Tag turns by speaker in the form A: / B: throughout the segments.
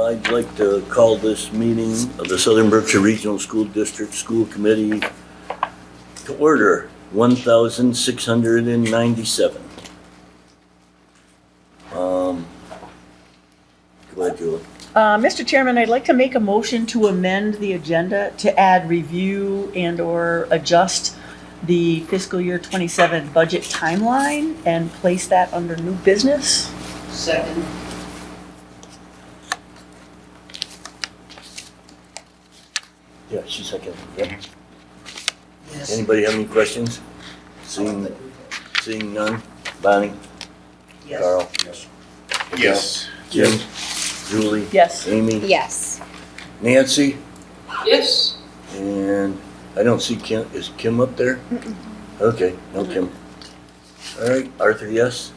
A: I'd like to call this meeting of the Southern Berkshire Regional School District School Committee to order, 1,697. Go ahead, Julie.
B: Mr. Chairman, I'd like to make a motion to amend the agenda to add review and/or adjust the fiscal year 27 budget timeline and place that under new business.
C: Second.
A: Yeah, she seconded. Yeah.
C: Yes.
A: Anybody have any questions? Seeing none? Bonnie?
C: Yes.
A: Carl?
D: Yes.
A: Jim? Julie?
B: Yes.
A: Amy?
E: Yes.
A: Nancy?
C: Yes.
A: And I don't see Kim. Is Kim up there? Okay, no Kim. All right, Arthur, yes.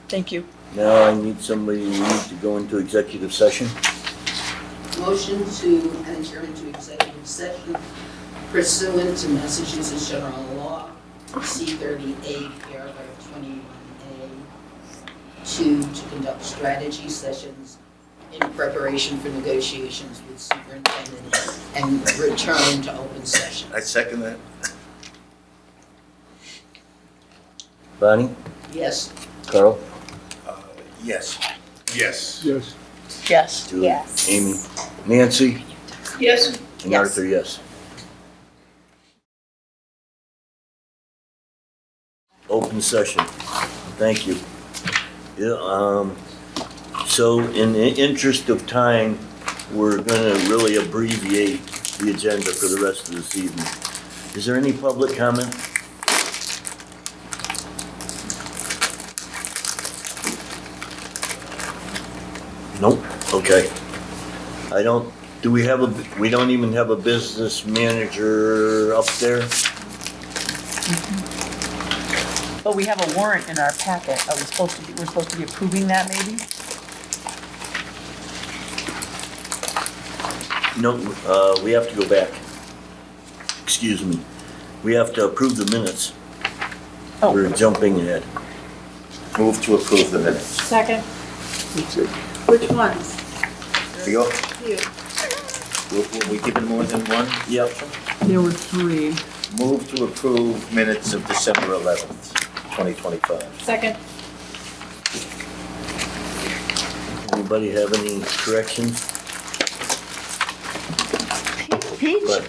B: Thank you.
A: Now I need somebody, we need to go into executive session.
C: Motion to enter into executive session pursuant to Massachusetts General Law, C-30A, paragraph 21A, to conduct strategy sessions in preparation for negotiations with superintendent and return to open session.
D: I second that.
A: Bonnie?
C: Yes.
A: Carl?
D: Yes. Yes.
F: Yes.
B: Yes.
A: Julie?
E: Yes.
A: Amy? Nancy?
C: Yes.
A: And
E: Yes.
A: Arthur, yes. Open session. Thank you. Yeah, so in the interest of time, we're gonna really abbreviate the agenda for the rest of this evening. Is there any public comment? Nope, okay. We don't even have a business manager up there?
B: But we have a warrant in our packet. We're supposed to be approving that maybe?
A: No, we have to go back. Excuse me. We have to approve the minutes.
B: Oh.
A: We're jumping ahead.
D: Move to approve the minutes.
E: Second.
F: That's it.
E: Which ones?
D: Leo,
E: You.
D: were we given more than one?
A: Yep.
B: There were 3.
D: Move to approve minutes of December 11th, 2025.
E: Second.
A: Anybody have any corrections?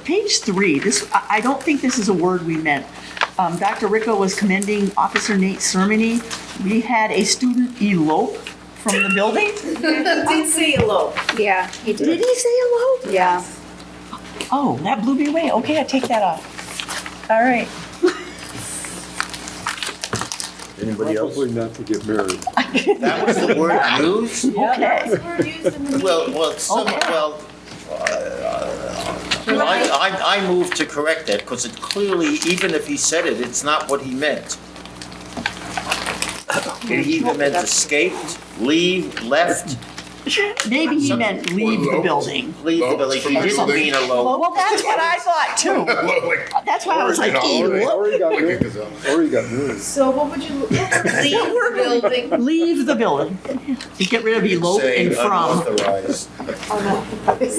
B: Page 3, I don't think this is a word we meant. Dr. Rico was commending Officer Nate Sermony. We had a student elope from the building.
C: Did say elope.
E: Yeah, he
B: Did
E: did.
B: he say elope?
E: Yeah.
B: Oh, that blew me away. Okay, I take that off. All right.
A: Anybody else?
F: Probably not to get married.
D: That was the word used?
B: Okay.
D: I move to correct that because it clearly, even if he said it, it's not what he meant. He either meant escaped, leave, left,
B: Maybe he meant leave the building.
D: leave the building. He didn't mean elope.
B: Well, that's what I thought too. That's why I was like, elope.
F: Already got married.
C: So what would you, leave the building?
B: Leave the building. You get rid of elope
D: Say
B: and from.
D: unauthorized.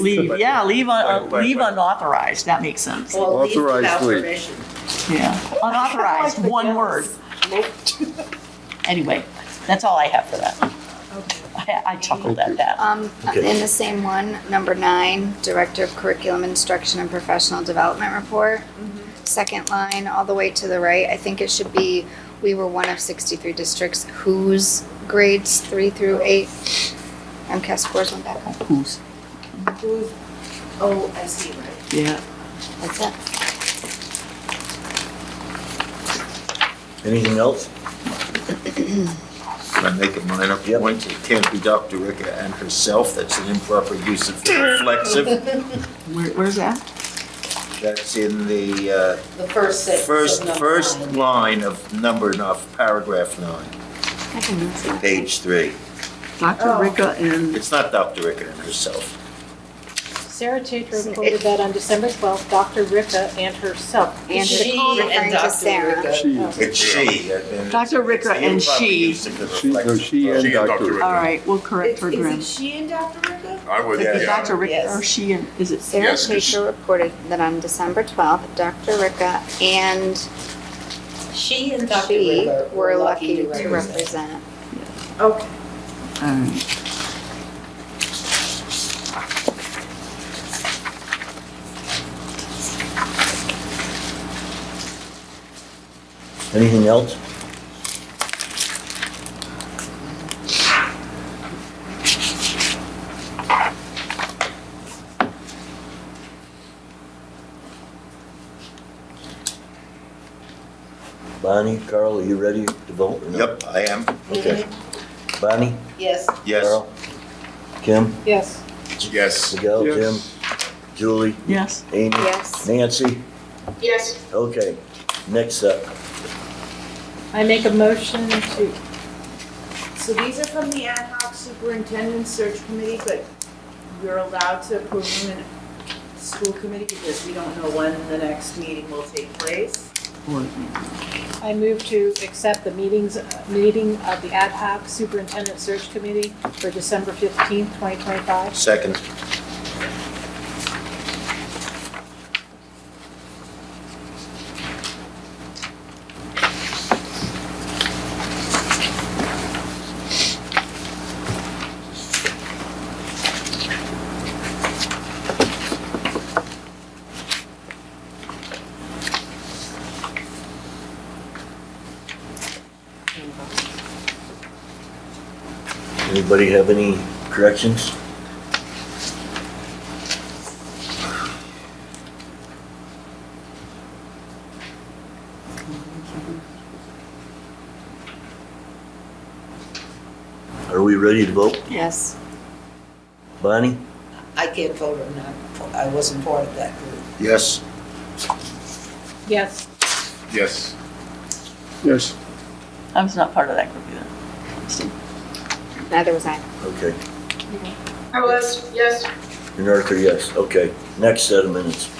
B: Leave, yeah, leave
D: Wait.
B: unauthorized. That makes sense.
C: Or leave without
F: Authorized leave.
C: permission?
B: Yeah, unauthorized, one word. Anyway, that's all I have for that. I chuckled at that.
A: Okay.
E: In the same one, number 9, Director of Curriculum Instruction and Professional Development Report. Second line, all the way to the right, I think it should be, we were one of 63 districts whose grades 3 through 8 MCAS scores went back up.
B: Who's?
C: Oh, I see, right.
B: Yeah.
E: That's it.
A: Anything else?
D: Can I make a minor
A: Yep.
D: point? It can't be Dr. Rica and herself. That's an improper use of the reflexive.
B: Where's that?
D: That's in the
C: The first sentence. of number
D: first
C: 9.
D: line of paragraph 9,
E: I can move that.
D: page 3.
B: Dr. Rica and,
D: It's not Dr. Rica and herself.
G: Sarah Tater reported that on December 12th, Dr. Ricka and herself.
E: And
C: She
E: referring
C: and
E: to
C: Dr.
E: Sarah.
C: Ricka.
F: She,
D: It's she.
B: Dr. Ricka and she.
F: she and Dr.
B: All right, we'll correct her
C: Is
B: grammar.
C: it she and Dr. Ricka?
H: I would,
B: Is it
H: yeah.
B: Dr. Ricka
C: Yes.
B: or she and, is it?
E: Sarah
H: Yes, 'cause-
E: Tater reported that on December 12th, Dr. Ricka and
C: She and Dr.
E: she
C: Ricka
E: were lucky to represent.
C: Okay.
B: All right.
A: Anything else? Bonnie, Carl, are you ready to vote or no?
D: Yep, I am.
A: Okay. Bonnie,
C: Yes.
D: Yes.
A: Carl, Kim,
G: Yes.
H: Yes.
A: Miguel,
F: Yes.
A: Jim, Julie,
B: Yes.
A: Amy,
E: Yes.
A: Nancy.
C: Yes.
A: Okay, next up.
G: I make a motion to,
C: So these are from the ad hoc superintendent search committee, but you're allowed to approve them in school committee because we don't know when the next meeting will take place.
G: I move to accept the meeting of the ad hoc superintendent search committee for December 15th, 2025.
D: Second.
A: Anybody have any corrections? Are we ready to vote?
E: Yes.
A: Bonnie?
C: I can't vote or not. I wasn't part of that group.
D: Yes.
G: Yes.
H: Yes.
F: Yes.
B: I was not part of that group either. Steve?
E: Neither was I.
A: Okay.
C: I was, yes.
A: And Arthur, yes. Okay, next set of minutes.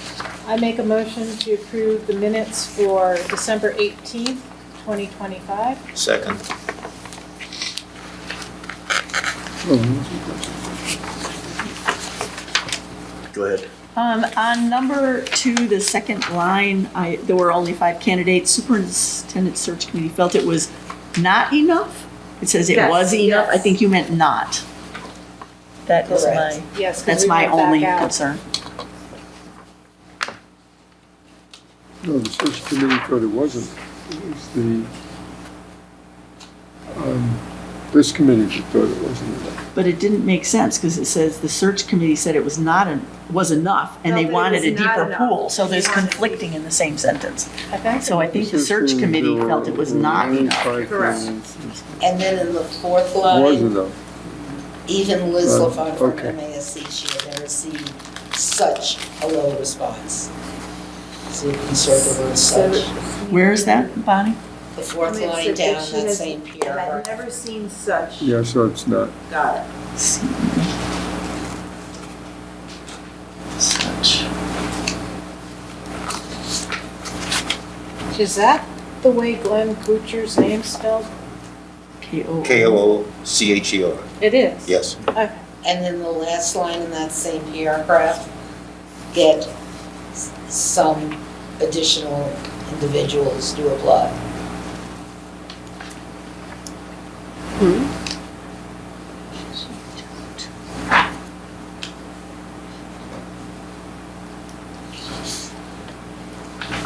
G: I make a motion to approve the minutes for December 18th, 2025.
D: Second.
A: Go ahead.
B: On number 2, the second line, there were only 5 candidates. Superintendent search committee felt it was not enough. It says it
C: Yes,
B: was enough. I
C: yes.
B: think you meant not. That is
C: Correct.
B: my,
G: Yes. 'cause
B: that's
G: we
B: my
G: went back
B: only
G: out.
B: concern.
F: No, the search committee thought it wasn't. It was this committee that thought it wasn't enough.
B: But it didn't make sense because it says the search committee said it was was enough and
C: No,
B: they
C: but it
B: wanted a
C: was not
B: deeper
C: enough.
B: pool. So there's
C: They wanted-
B: conflicting in the same sentence.
G: I think
B: So I think the search committee felt it was not enough.
C: Correct.
F: It
C: And then in the fourth
F: was
C: line,
F: enough.
C: even Liz
F: Oh,
C: LaFont from
F: okay.
C: MASC, she had never seen such a low response. So you can insert the word such.
B: Where is that, Bonnie?
C: The fourth line down, that same paragraph.
I: I've never seen such.
F: Yeah, so it's not.
I: Got it.
B: Such.
G: Is that the way Glenn Kuchar's name's spelled?
B: K-O.
D: K-O-O-C-H-E-R.
G: It is?
D: Yes.
G: Okay.
C: And then the last line in that same paragraph, get some additional individuals to apply.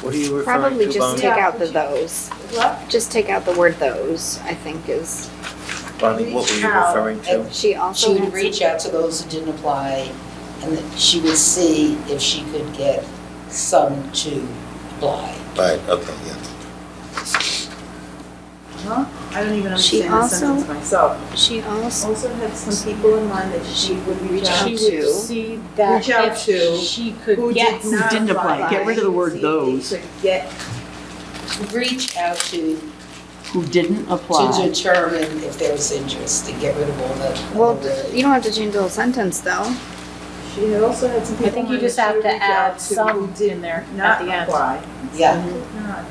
D: What are you referring
E: Probably
D: to,
E: just
D: Bonnie?
E: take out the those.
I: What?
E: Just take out the word those, I think is.
D: Bonnie, what were you
I: Out.
D: referring to?
E: She also
C: She would
E: had some-
C: reach out to those who didn't apply, and that she would see if she could get some to apply.
D: Right, okay, yeah.
I: Huh? I don't even
E: She
I: understand the
E: also-
I: sentence myself.
E: She also,
I: Also had some people in mind that she would reach out
G: She
I: to.
G: would see that
I: Reach out
G: if
I: to
G: she could
I: who
G: get
I: did not
B: didn't apply. Get rid of the word
I: See if they
B: those.
I: could get,
C: Reach out to
B: Who didn't apply.
C: determine if there's interest, to get rid of all that.
E: well, you don't have to change the whole sentence though.
C: She had also had some people.
G: I think you
C: on that
G: just
C: she
G: have
C: would
G: to
C: reach out
G: add
C: to
G: some
C: who did
G: in there
C: not
G: at the end.
C: apply.
H: Yeah.
C: Did not.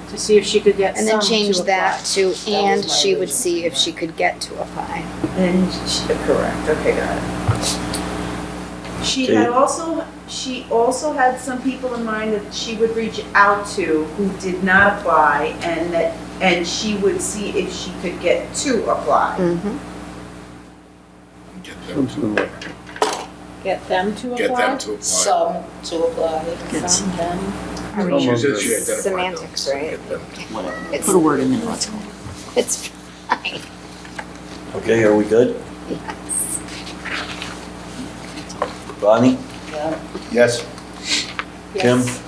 G: To see if she could get
E: And
G: some
E: then
G: to
E: change that
G: apply.
E: to, and
H: my
E: she would
H: original
E: see if
H: one.
E: she could get to apply.
C: And she, correct, okay, got it. She
A: Okay.
C: had also, she also had some people in mind that she would reach out to who did not apply and she would see if she could get to apply.
E: Mm-hmm.
F: Something like,
G: Get them to apply?
J: Get them to apply.
H: Some to apply.
G: Some then.
E: I mean,
F: She
J: said she identified
E: semantics,
J: them, so
E: right?
J: get them.
E: It's,
B: Put a word in there, let's go.
E: it's fine.
A: Okay, are we good? Bonnie?
H: Yeah.
D: Yes.
A: Kim?
G: Yes.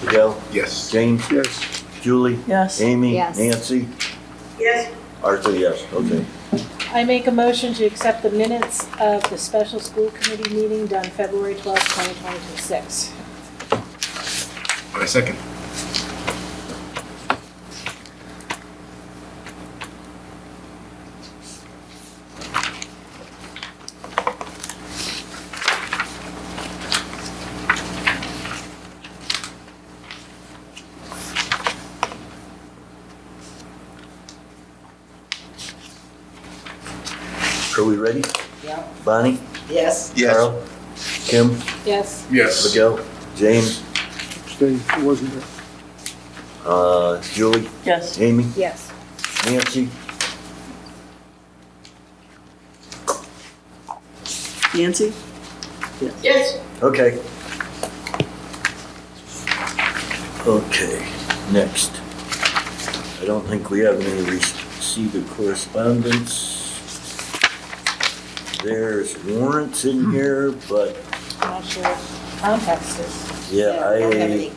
A: Miguel?
J: Yes.
A: James?
F: yes,
A: Julie?
B: Yes.
A: Amy?
E: Yes.
A: Nancy?
C: Yes.
A: Arthur, yes, okay.
G: I make a motion to accept the minutes of the special school committee meeting done February 12th, 2026.
J: I second.
A: Are we ready?
H: Yeah.
A: Bonnie?
H: Yes.
D: Yes.
A: Carl? Kim?
G: Yes.
J: Yes.
A: Miguel? James?
F: abstain, I wasn't there.
A: Julie?
B: Yes.
A: Amy?
E: Yes.
A: Nancy?
B: Nancy?
H: Yes.
A: Okay. Okay, next. I don't think we have any receipt of correspondence. There's warrants in here, but
G: I'm not sure what context is.
A: yeah,
H: I don't have any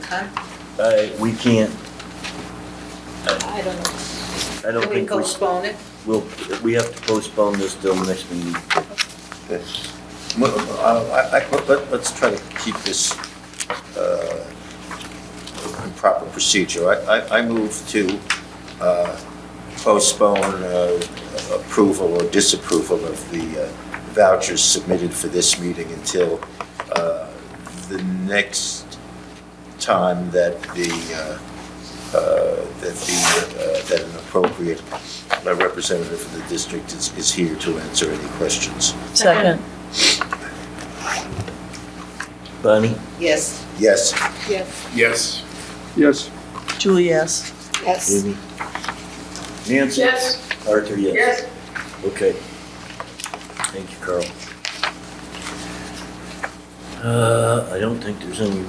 A: we can't,
G: I don't know.
A: I don't
H: Can we
A: think
H: postpone it?
A: we have to postpone this till the next meeting.
D: Okay. Let's try to keep this in proper procedure. I move to postpone approval or disapproval of the vouchers submitted for this meeting until the next time that that an appropriate representative of the district is here to answer any questions.
B: Second.
A: Bonnie?
H: Yes.
D: Yes.
G: Yes.
J: Yes.
F: Yes,
B: Julie, yes.
E: Yes.
A: Amy? Nancy?
H: Yes.
A: Arthur, yes.
H: Yes.
A: Okay. Thank you, Carl. I don't think there's any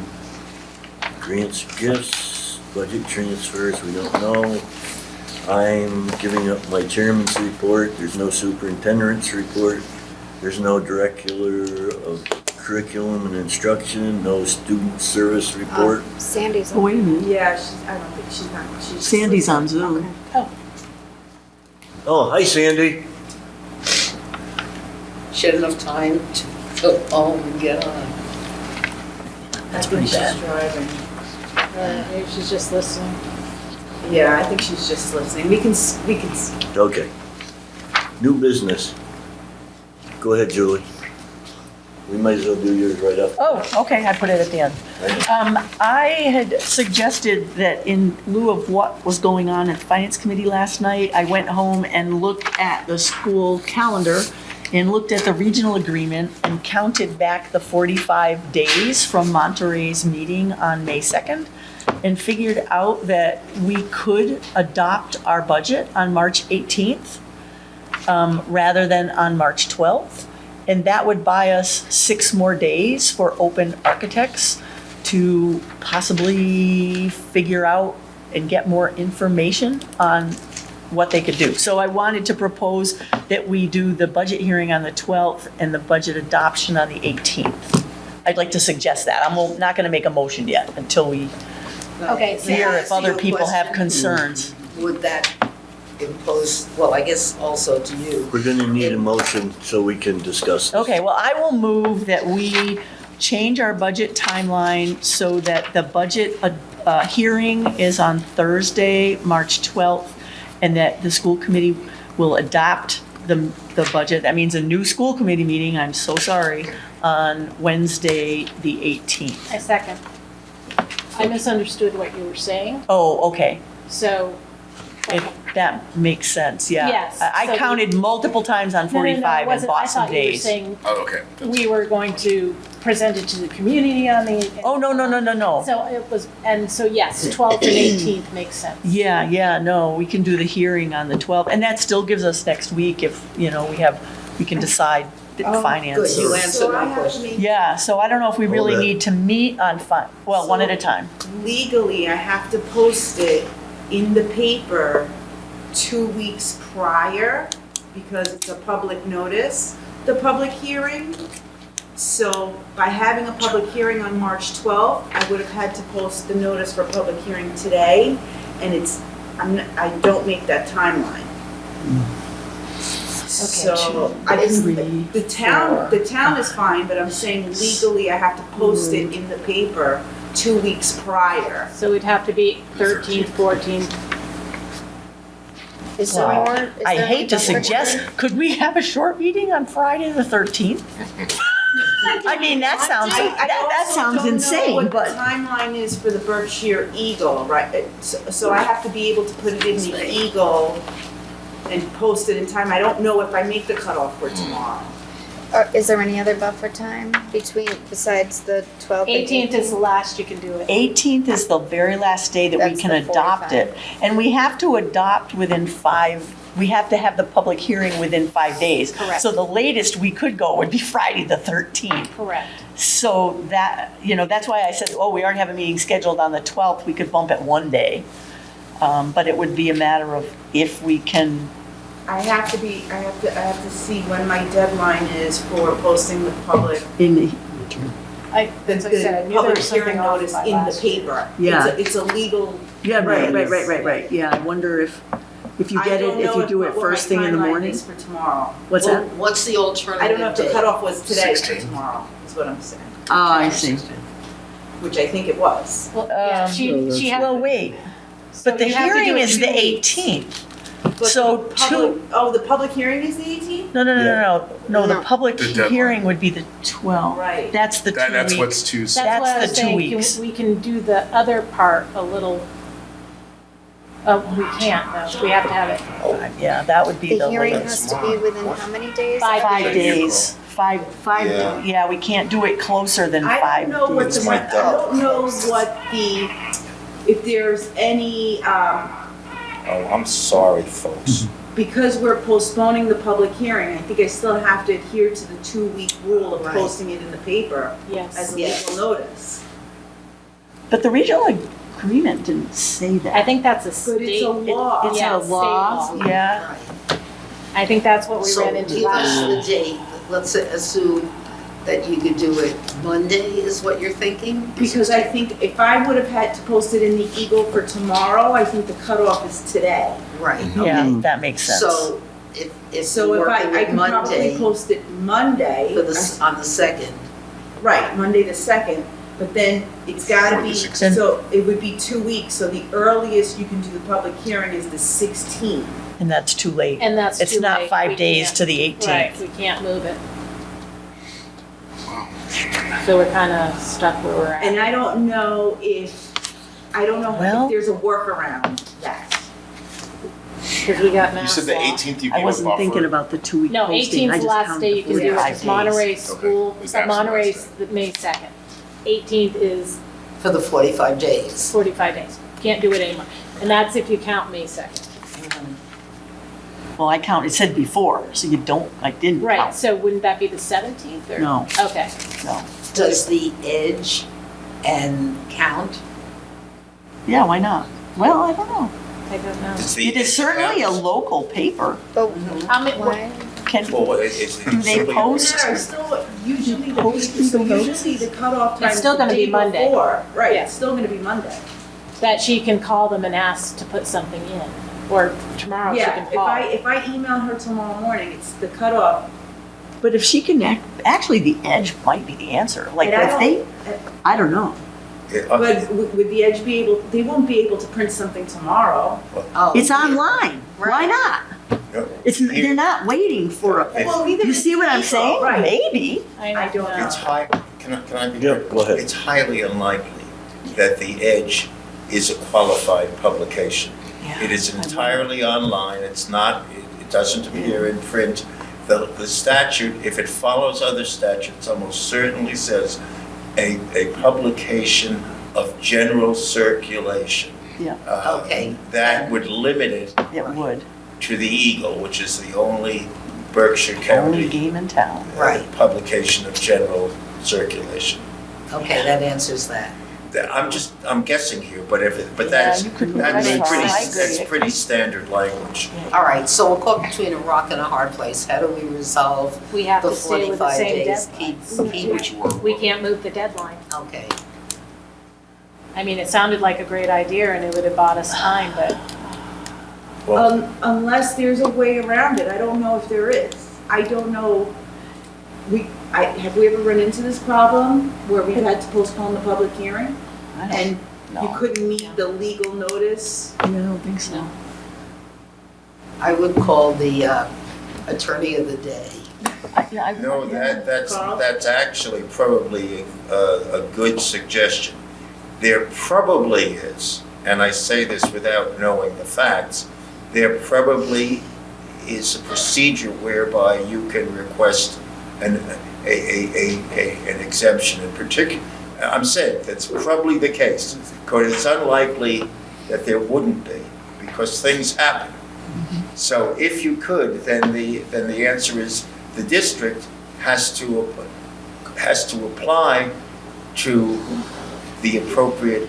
A: grants, gifts, budget transfers, we don't know. I'm giving up my chairman's report, there's no superintendent's report, there's no director of curriculum and instruction, no student service report.
E: Sandy's.
B: Oh, wait a minute.
C: Yeah, I don't think she's.
B: Sandy's on Zoom.
A: Oh, hi Sandy.
H: She had enough time to go home and get on.
C: That's pretty bad. She's driving.
G: Maybe she's just listening.
C: Yeah, I think she's just listening. We can,
A: Okay. New business. Go ahead, Julie. We might as well do yours right up.
B: Oh, okay, I put it at the end. I had suggested that in lieu of what was going on at the Finance Committee last night, I went home and looked at the school calendar and looked at the regional agreement and counted back the 45 days from Monterey's meeting on May 2nd and figured out that we could adopt our budget on March 18th rather than on March 12th. And that would buy us 6 more days for open architects to possibly figure out and get more information on what they could do. So I wanted to propose that we do the budget hearing on the 12th and the budget adoption on the 18th. I'd like to suggest that. I'm not going to make a motion yet until we
E: Okay, so
B: hear
H: May I
B: if
H: ask
B: other
H: you a
B: people have
H: question?
B: concerns.
H: Would that impose, well, I guess also to you.
A: We're gonna need a motion so we can discuss this.
B: Okay, well, I will move that we change our budget timeline so that the budget hearing is on Thursday, March 12th, and that the school committee will adopt the budget. That means a new school committee meeting, I'm so sorry, on Wednesday, the 18th.
G: I second. I misunderstood what you were saying,
B: Oh, okay.
G: so.
B: If that makes sense, yeah.
G: Yes,
B: I
G: so
B: counted multiple times on
G: No, no, no, it
B: 45 and
G: wasn't.
B: bought some
G: I thought you were
B: days.
G: saying
J: Oh, okay.
G: we were going to present it to the community on the.
B: Oh, no, no, no, no, no.
G: So it was, and so yes, 12th and 18th makes sense.
B: Yeah, no, we can do the hearing on the 12th, and that still gives us next week if, we can decide the finance.
H: good, you
B: or-
H: answered
C: So I
H: my
C: have to
H: question.
C: make,
B: Yeah, so I don't know if we really
D: Hold it.
B: need to meet on one at a time.
C: legally, I have to post it in the paper 2 weeks prior because it's a public notice, the public hearing. So by having a public hearing on March 12th, I would have had to post the notice for public hearing today, and I don't make that timeline. So the town is fine, but I'm saying legally I have to post it in the paper 2 weeks prior.
G: So we'd have to be 13th, 14th.
E: Is there
B: Wow.
E: more? Is
B: I
E: there
B: hate
E: any
B: to
E: buffer
B: suggest,
E: time?
B: could we have a short meeting on Friday the 13th? I mean, that sounds, that sounds insane,
C: I also don't know what
B: but.
C: the timeline is for the Berkshire Eagle, right? So I have to be able to put it in the Eagle and post it in time. I don't know if I make the cutoff for tomorrow.
E: Or is there any other buffer time besides the 12th and
G: 18th is the last you can do it.
B: 18th is the very last day that we
E: That's
B: can
E: the
B: adopt
E: 45.
B: it. And we have to adopt we have to have the public hearing within 5 days.
G: Correct.
B: So the latest we could go would be Friday the 13th.
G: Correct.
B: So that, that's why I said, we already have a meeting scheduled on the 12th, we could bump it one day. But it would be a matter of if we can,
C: I have to see when my deadline is for posting the public,
B: in the,
G: As I said, I
C: the
G: knew there
C: public
G: was something
C: hearing
G: off
C: notice
G: by
C: in the
G: last year.
C: paper.
B: Yeah.
C: It's a legal.
B: yeah, right. Yeah, I wonder if you
C: I
B: get
C: don't
B: it, if
C: know
B: you do it
C: what my
B: first thing in the
C: timeline
B: morning.
C: is for tomorrow.
B: What's
H: Well,
B: that?
H: what's the alternative
C: I don't know if the
H: date?
C: cutoff was today or
J: 16th.
C: tomorrow, is what I'm saying,
B: Oh, I see.
C: which I think it was.
G: Well, yeah, she had.
B: Well, wait,
G: so
B: but the
G: you have to do
B: hearing
G: it
B: is the
G: 2 weeks.
B: 18th.
C: But
B: So
C: the public, the public hearing is the 18th?
B: No, the
E: No.
B: public
J: The deadline.
B: hearing would be the 12th.
C: Right.
B: That's the 2 weeks.
J: That's what's too.
G: That's what I
B: That's
G: was
B: the 2
G: saying,
B: weeks.
G: we can do the other part a little, we can't though, we have to have it.
B: Yeah, that would be
E: The
B: the
E: hearing
B: latest.
E: has to be within how many days?
B: 5 days. Five,
D: Yeah.
B: yeah, we can't do it closer than
C: I
B: 5
C: don't know what
B: days.
C: the,
D: my
C: I don't know what the, if there's any,
D: Oh, I'm sorry, folks.
C: because we're postponing the public hearing, I think I still have to adhere to the 2-week rule of
H: Right.
C: posting it in the paper
G: Yes.
C: as a
H: Yes.
C: legal notice.
B: But the regional agreement didn't say that.
G: I think that's a
C: But
G: state.
C: it's a law.
B: It's
G: Yeah,
B: a
G: state
B: law,
G: law.
B: yeah.
H: Right.
G: I think that's what we
H: So
G: ran into
H: give us
G: last.
H: the date, let's assume that you could do it Monday is what you're thinking?
C: Because I think if I would have had to post it in the Eagle for tomorrow, I think the cutoff is today.
H: Right,
B: Yeah,
H: okay.
B: that makes sense.
H: So if
C: So
H: we're
C: if
H: working
C: I
H: with
C: can probably
H: Monday
C: post it Monday.
H: on the 2nd,
C: Right, Monday the 2nd, but then it's gotta
J: Or the
C: be,
J: 16th.
C: so it would be 2 weeks, so the earliest you can do the public hearing is the 16th.
B: And that's too late.
G: And that's too
B: It's not
G: late.
B: 5
G: We
B: days
G: can't-
B: to the 18th.
G: Right, we can't move it. So we're kinda stuck where we're
C: And
G: at.
C: I don't know if
B: Well-
C: there's a workaround that.
G: Cause we got
J: You
G: mass
J: said the
G: law.
J: 18th you
B: I
J: gave a
B: wasn't thinking
J: buffer.
B: about the 2-week
G: No,
B: posting.
G: 18th
B: I
G: is the
B: just
G: last
B: counted
G: day
B: the
G: you can do it,
B: 45
G: it's
B: days.
G: Monterey
J: Okay.
G: school,
J: Is that
G: Monterey's
J: the
G: the May 2nd. 18th is
H: for the 45 days.
G: 45 days. Can't do it anymore. And that's if you count May 2nd.
B: Well, it said before, so you don't, I didn't
G: Right,
B: count.
G: so wouldn't that be the 17th or?
B: No,
G: Okay.
B: no.
H: Does the edge and count?
B: Yeah, why not? Well, I don't know.
G: I don't know.
B: It is certainly a local paper.
E: But
G: How many,
E: why?
B: Can,
J: Well, it's
B: do they
J: simply-
B: post?
C: There are still, usually
B: Post
C: so
B: legal
C: usually the cutoff time
G: It's
C: is
G: still
C: the
G: gonna be
C: day
G: Monday.
C: before. Right,
G: Yeah.
C: it's still gonna be Monday.
G: that she can call them and ask to put something in? Or tomorrow she
C: Yeah,
G: can
C: if
G: call?
C: I email her tomorrow morning, it's the cutoff.
B: But if she can, actually, the edge might be the answer. Like,
C: And I
B: if they, I don't know.
C: But would the Edge be able, they won't be able to print something tomorrow.
H: Oh,
B: It's online. Why
H: Right.
B: not? It's, they're not waiting for a,
C: Well, neither
B: you
C: is
B: see what I'm
C: legal,
B: saying?
C: right.
B: Maybe.
C: I don't know.
D: It's high, can I be
A: Yeah,
D: heard?
A: go ahead.
D: It's highly unlikely that the Edge is a qualified publication. It is entirely online, it's not, it doesn't appear in print. The statute, if it follows other statutes, almost certainly says a publication of general circulation.
B: Yeah.
H: Okay.
D: That would limit it
B: It would.
D: to the Eagle, which is the only Berkshire
B: Only
D: County
B: game in town.
H: Right.
D: publication of general circulation.
H: Okay, that answers that.
D: I'm guessing here, but
B: Yeah,
D: that's,
B: you could
D: that's
B: write it.
D: pretty,
B: I agree.
D: that's pretty standard language.
H: All right, so we're caught between a rock and a hard place. How do we resolve
G: We have
H: the
G: to stay with the
H: 45
G: same
H: days?
G: deadlines. We can't move the deadline.
H: Okay.
G: I mean, it sounded like a great idea and it would have bought us time, but
D: Well,
C: Unless there's a way around it, I don't know if there is. I don't know, have we ever run into this problem where we had to postpone the public hearing?
B: I don't,
C: And you
B: no.
C: couldn't meet the legal notice?
B: I don't think so.
H: I would call the attorney of the day.
D: no,
C: Carl?
D: that's actually probably a good suggestion. There probably is, and I say this without knowing the facts, there probably is a procedure whereby you can request an exemption in particular. I'm saying that's probably the case, because it's unlikely that there wouldn't be, because things happen. So if you could, then the answer is the district has to apply to the appropriate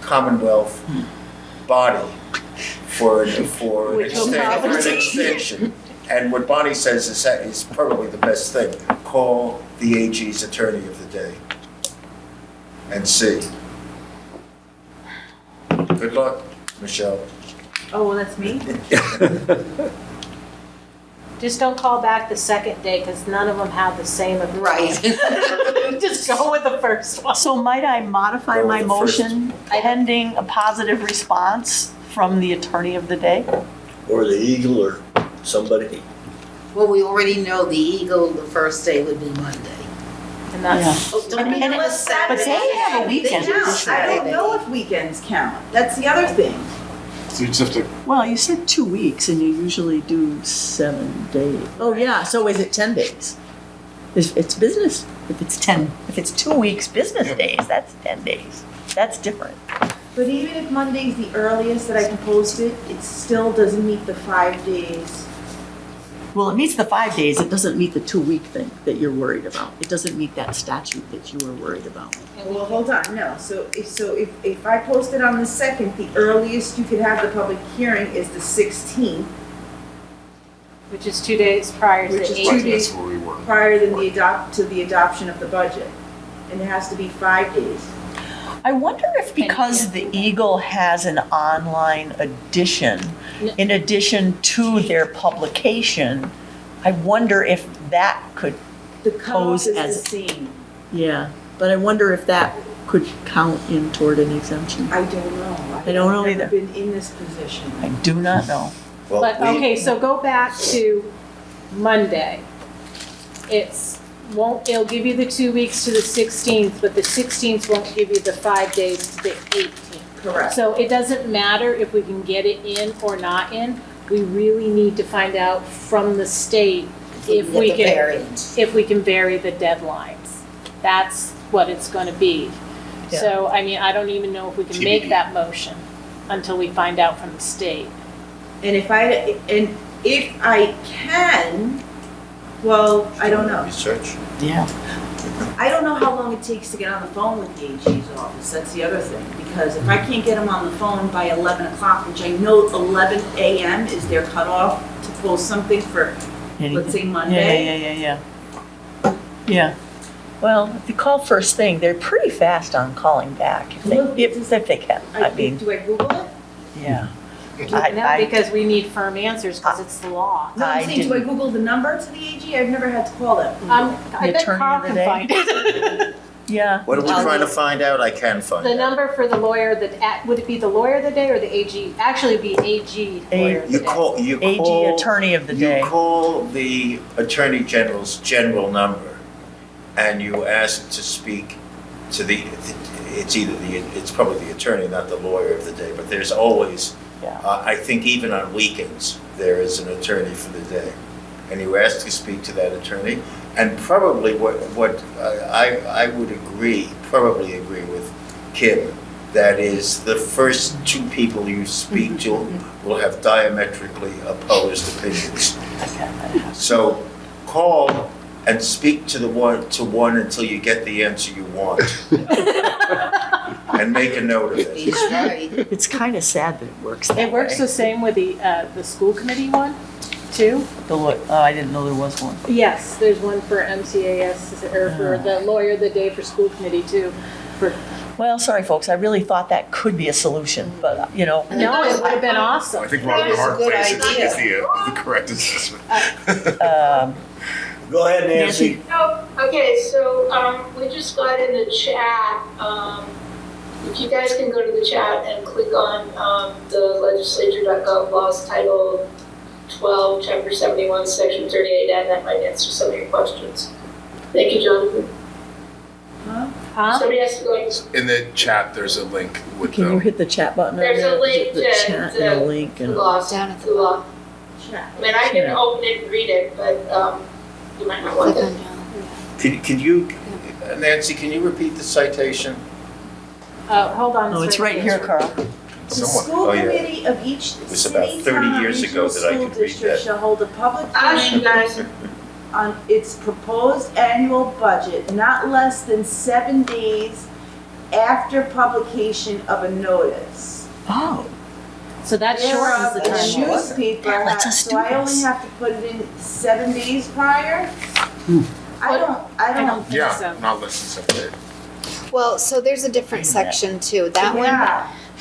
D: Commonwealth body for an extension. And what Bonnie says is probably the best thing. Call the AG's attorney of the day and see. Good luck, Michelle.
C: Oh, well, that's me?
G: just don't call back the second day because none of them have the same opinion.
H: Right.
G: Just go with the first one.
B: So might I modify
D: Go with
B: my
D: the first.
B: motion pending a positive response from the attorney of the day?
A: Or the Eagle or somebody.
H: Well, we already know the Eagle, the first day would be Monday.
G: And that's,
H: Oh, don't be
B: And
H: on
B: it-
H: a Saturday.
B: but they have a weekend.
C: They count. I don't know if weekends count. That's the other thing.
J: So you just have to,
B: Well, you said 2 weeks and you usually do 7 days. Oh, yeah, so is it 10 days? It's business. If it's 2 weeks business days, that's 10 days. That's different.
C: But even if Monday's the earliest that I can post it, it still doesn't meet the 5 days.
B: Well, it meets the 5 days, it doesn't meet the 2-week thing that you're worried about. It doesn't meet that statute that you were worried about.
C: Well, hold on, no. So if I post it on the 2nd, the earliest you could have the public hearing is the 16th,
G: which is 2 days prior to the
C: Which is
G: 18th.
J: right, that's where we were.
C: prior to the adoption of the budget. And it has to be 5 days.
B: I wonder if because the Eagle has an online edition, in addition to their publication, I wonder if that could,
C: The cutoff
B: Pose
C: is the
B: as-
C: same.
B: yeah, but I wonder if that could count in toward an exemption.
C: I don't know.
B: I don't know
C: I've
B: either.
C: never been in this position.
B: I do not know.
D: Well,
G: But,
D: we-
G: okay, so go back to Monday. It'll give you the 2 weeks to the 16th, but the 16th won't give you the 5 days to the 18th.
C: Correct.
G: So it doesn't matter if we can get it in or not in. We really need to find out from the state if we
H: Get the
G: can,
H: variance.
G: if we can vary the deadlines. That's what it's gonna be. So, I mean, I don't even know if we can make
J: TBD.
G: that motion until we find out from the state.
C: And if I can, well, I don't know.
D: Research.
B: Yeah.
C: I don't know how long it takes to get on the phone with the AG's office, that's the other thing. Because if I can't get them on the phone by 11 o'clock, which I know 11 a.m. is their cutoff to post something for, let's say, Monday.
B: Yeah. Yeah. Well, if you call first thing, they're pretty fast on calling back, if they can. I mean,
C: Do I Google it?
B: yeah.
G: No, because we need firm answers, because it's the law.
C: No, I'm
B: I
C: saying, do I
B: didn't-
C: Google the number to the AG? I've never had to call them.
G: I bet
B: attorney
G: Carl
B: of the
G: can
B: day.
G: find it.
B: Yeah.
D: What are we trying to find out? I can find
G: The
D: out.
G: number for the lawyer, would it be the lawyer of the day or the AG? Actually, it'd be AG lawyer of the day.
D: You
B: AG
D: call,
B: attorney of the day.
D: you call the Attorney General's general number, and you ask to speak to it's probably the attorney, not the lawyer of the day, but there's always,
B: Yeah.
D: I think even on weekends, there is an attorney for the day. And you ask to speak to that attorney, and probably what I would probably agree with Kim, that is the first two people you speak to will have diametrically opposed opinions. So call and speak to one until you get the answer you want. And make a note of it.
H: He's right.
B: It's kind of sad that it works that
G: It works
B: way.
G: the same with the school committee one, too.
B: I didn't know there was one.
G: Yes, there's one for MCAS, or for the lawyer of the day for school committee, too.
B: Well, sorry, folks, I really thought that could be a solution, but, you know.
G: No, it would have been awesome.
J: I think we're on the
H: That is a
J: hard
H: good
J: place
H: idea.
J: is the correct assessment.
A: Go ahead, Nancy.
K: Oh, okay, so, we just got in the chat, if you guys can go to the chat and click on, the legislature.gov laws title 12, chapter 71, section 38, and that might answer some of your questions. Thank you, Jonathan.
G: Huh?
K: Somebody has to go,
J: In the chat, there's a link with
B: Can you hit the chat button on
K: There's a
B: there?
K: link
B: The
K: to-
B: chat
K: to-
B: and a link
K: the
B: and.
K: laws,
E: Down at the
K: the law.
I: Chat.
K: I mean, I can
B: Chat.
K: open it and read it, but, you might not want
E: Click
K: to.
E: on John.
D: Can you, Nancy, can you repeat the citation?
G: Hold on.
B: No, it's right here, Carl.
I: The
J: someone.
I: school
D: Oh, yeah.
I: committee of each
D: was about
I: city,
D: 30
I: town,
D: years ago
I: regional
D: that I
I: school
D: could read
I: district
D: that.
I: shall hold a public
K: Ah, you guys.
I: hearing on its proposed annual budget not less than 7 days after publication of a notice.
B: Oh,
G: So that shortens the
I: Thereof,
G: time.
I: a newspaper,
B: That lets us
I: so
B: do
I: I only
B: this.
I: have to put it in 7 days prior? I don't
G: I don't think
J: Yeah,
G: so.
J: not less than 7 days.
E: Well, so there's a different
B: Wait a minute.
E: section too.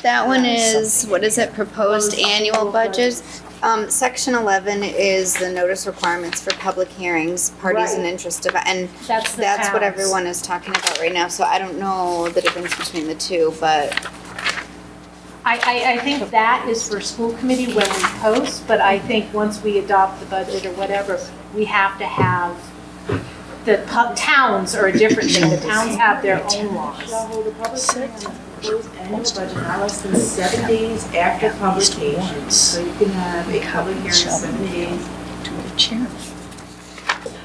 E: That one is, what is it, proposed annual budget? Section 11 is the notice requirements for public hearings, parties and
I: Right.
E: interested, and
G: That's the
E: that's what
G: towns.
E: everyone is talking about right now, so I don't know the difference between the two, but
G: I think that is for school committee when we post, but I think once we adopt the budget or whatever, we have to have, towns are a different thing. The towns have their own laws.
I: Shall hold a public hearing on the proposed annual budget not less than 7 days after publication. So you can have a public hearing 7 days.
B: to the chairman.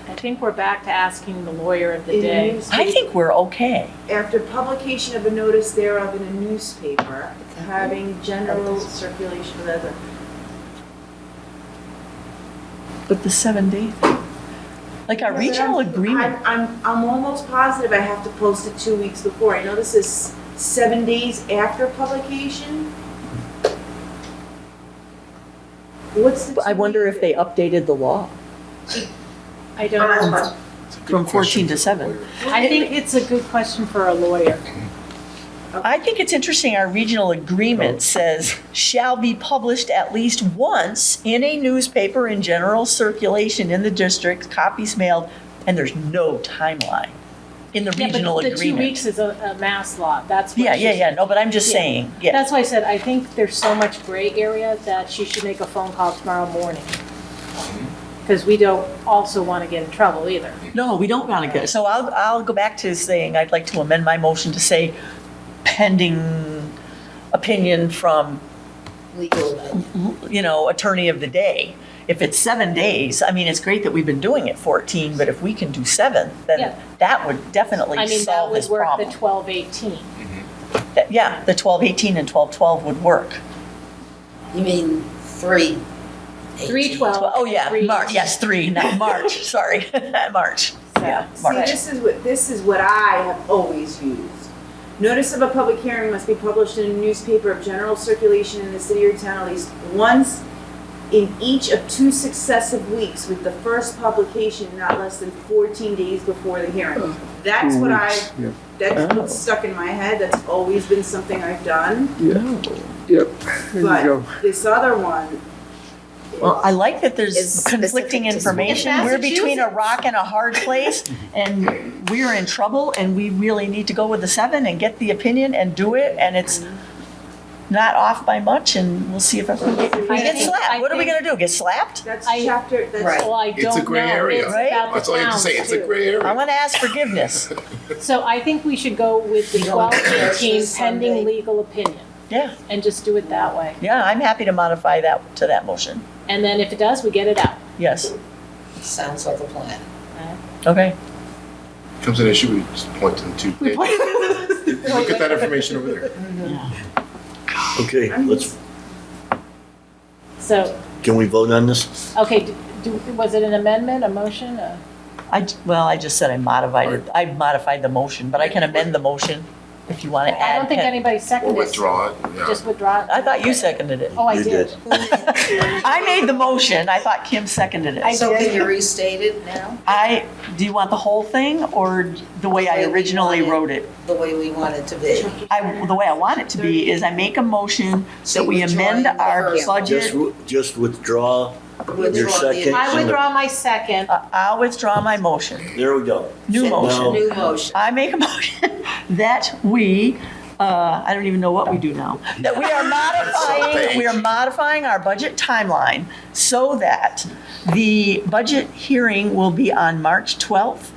G: I think we're back to asking the lawyer of the
I: in a
G: day.
I: newspaper.
B: I think we're okay.
I: After publication of a notice thereof in a newspaper, having general circulation of the.
B: But the 7 day thing, like our regional agreement,
I: I'm almost positive I have to post it 2 weeks before. I know this is 7 days after publication. What's the?
B: I wonder if they updated the law
G: I don't know.
B: from 14 to 7.
G: I think it's a good question for a lawyer.
B: I think it's interesting, our regional agreement says shall be published at least once in a newspaper in general circulation in the district, copies mailed, and there's no timeline in the
G: Yeah,
B: regional
G: but the 2
B: agreement.
G: weeks is a mass law. That's what
B: Yeah, no, but I'm just
G: Yeah.
B: saying, yeah.
G: That's why I said, I think there's so much gray area that she should make a phone call tomorrow morning. Because we don't also want to get in trouble either.
B: No, we don't want to get, so I'll go back to saying, I'd like to amend my motion to say pending opinion from,
H: Legal.
B: attorney of the day. If it's 7 days, I mean, it's great that we've been doing it 14, but if we can do 7,
G: Yeah.
B: then that would definitely
G: I mean, that
B: solve
G: would
B: this
G: work the
B: problem.
G: 12-18.
B: Yeah, the 12-18 and 12-12 would work.
H: You mean 3?
G: 3/12.
B: Oh, yeah,
G: Three.
B: March, yes, 3, not March, sorry, March, yeah,
I: See,
B: March.
I: this is what I have always used. Notice of a public hearing must be published in a newspaper of general circulation in the city or town at least once in each of 2 successive weeks, with the first publication not less than 14 days before the hearing. That's what
F: Yeah.
I: that's
B: Oh.
I: what's stuck in my head. That's always been something I've done.
F: Yeah, yep, there you
I: But
F: go.
I: this other one
B: Well, I like that there's
E: Is specific
B: conflicting
E: to school.
B: information.
G: In
B: We're between a
G: Massachusetts.
B: rock and a hard place, and we're in trouble, and we really need to go with the 7 and get the opinion and do it, and it's not off by much, and we'll see if we get slapped. What are we gonna do, get slapped?
C: That's
G: I-
C: chapter, that's.
H: Right.
G: Well, I
J: It's a
G: don't
J: gray
G: know.
J: area.
G: It's
B: Right?
G: about the
J: That's all you have to
G: towns,
J: say, it's a
G: too.
J: gray area.
B: I'm gonna ask forgiveness.
G: So I think we should go with the
H: You don't
G: 12-18
H: this
G: pending
H: Sunday.
G: legal opinion
B: Yeah,
G: and just do it that way.
B: yeah, I'm happy to modify that to that motion.
G: And then if it does, we get it out.
B: Yes,
H: Sounds like a plan.
B: okay.
J: Comes an issue, we just point to the 2 pages. Look at that information over there.
A: Okay, let's,
G: So,
A: can we vote on this?
G: okay, was it an amendment, a motion?
B: I just said I modified it. I modified the motion, but I can amend the motion if you want to add.
G: I don't think anybody
J: Or
G: seconded it.
J: withdraw it, yeah.
G: Just withdraw it.
B: I thought you seconded it.
G: Oh, I
A: You
G: did.
A: did.
B: I made the motion. I thought Kim seconded it.
H: So can you restate it now,
B: Do you want the whole thing or the way I originally wrote it?
H: the way we want it to be?
B: The way I want it to be is I make a motion
H: So
B: that we
H: withdrawing
B: amend
H: the
B: our
H: first one.
A: Just,
B: budget.
A: just withdraw your second.
G: I withdraw my second.
B: I'll withdraw my motion.
A: There we go.
B: New
A: So
B: motion.
A: now-
H: New motion.
B: I make a motion that we, I don't even know what we do now, that we are modifying our budget timeline so that the budget hearing will be on March 12th.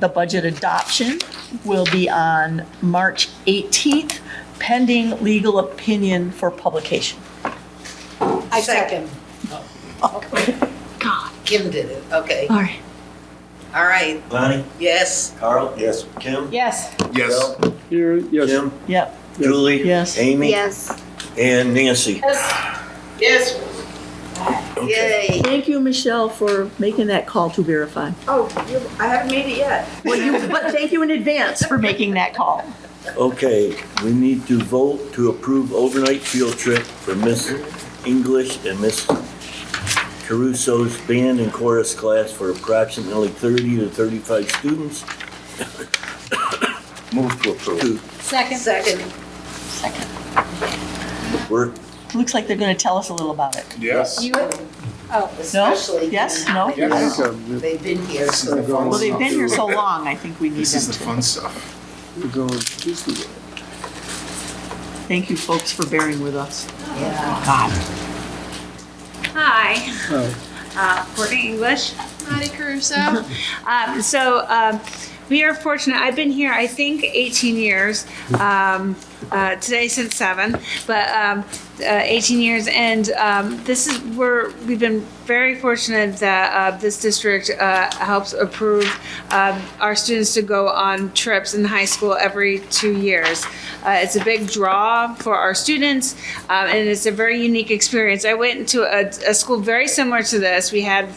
B: The budget adoption will be on March 18th, pending legal opinion for publication.
G: I second.
B: God.
H: Kim did it, okay.
B: All right.
H: All right,
A: Bonnie,
D: Yes,
A: Carl? Yes. Kim?
G: Yes.
J: Yes,
A: Bill?
F: Here, yes.
A: Jim?
B: Yep.
A: Julie?
B: Yes.
A: Amy?
E: Yes.
A: And Nancy?
H: yes,
A: Okay.
H: yay.
B: Thank you, Michelle, for making that call to verify.
C: Oh, I haven't made it yet.
B: But thank you in advance for making that call.
A: Okay, we need to vote to approve overnight field trip for Miss English and Miss Caruso's band and chorus class for approximately 30 to 35 students.
D: move to approve.
G: Second.
H: Second,
A: We're,
B: Looks like they're gonna tell us a little about it.
J: yes.
G: You, oh,
B: No?
H: especially.
B: Yes? No?
J: Yes.
B: I don't know.
F: We're
H: They've been here,
J: This is
H: so.
J: the fun
B: Well, they've
J: stuff.
B: been here so long, I think we need
J: This is
B: them
J: the
B: to.
J: fun stuff.
F: going Disney World.
B: Thank you, folks, for bearing with us.
H: Yeah.
B: God.
L: Hi, Courtney English, Maddie Caruso. We are fortunate, I've been here, I think, 18 years, today since 7, but 18 years, and we've been very fortunate that this district helps approve our students to go on trips in high school every 2 years. It's a big draw for our students, and it's a very unique experience. I went to a school very similar to this. We had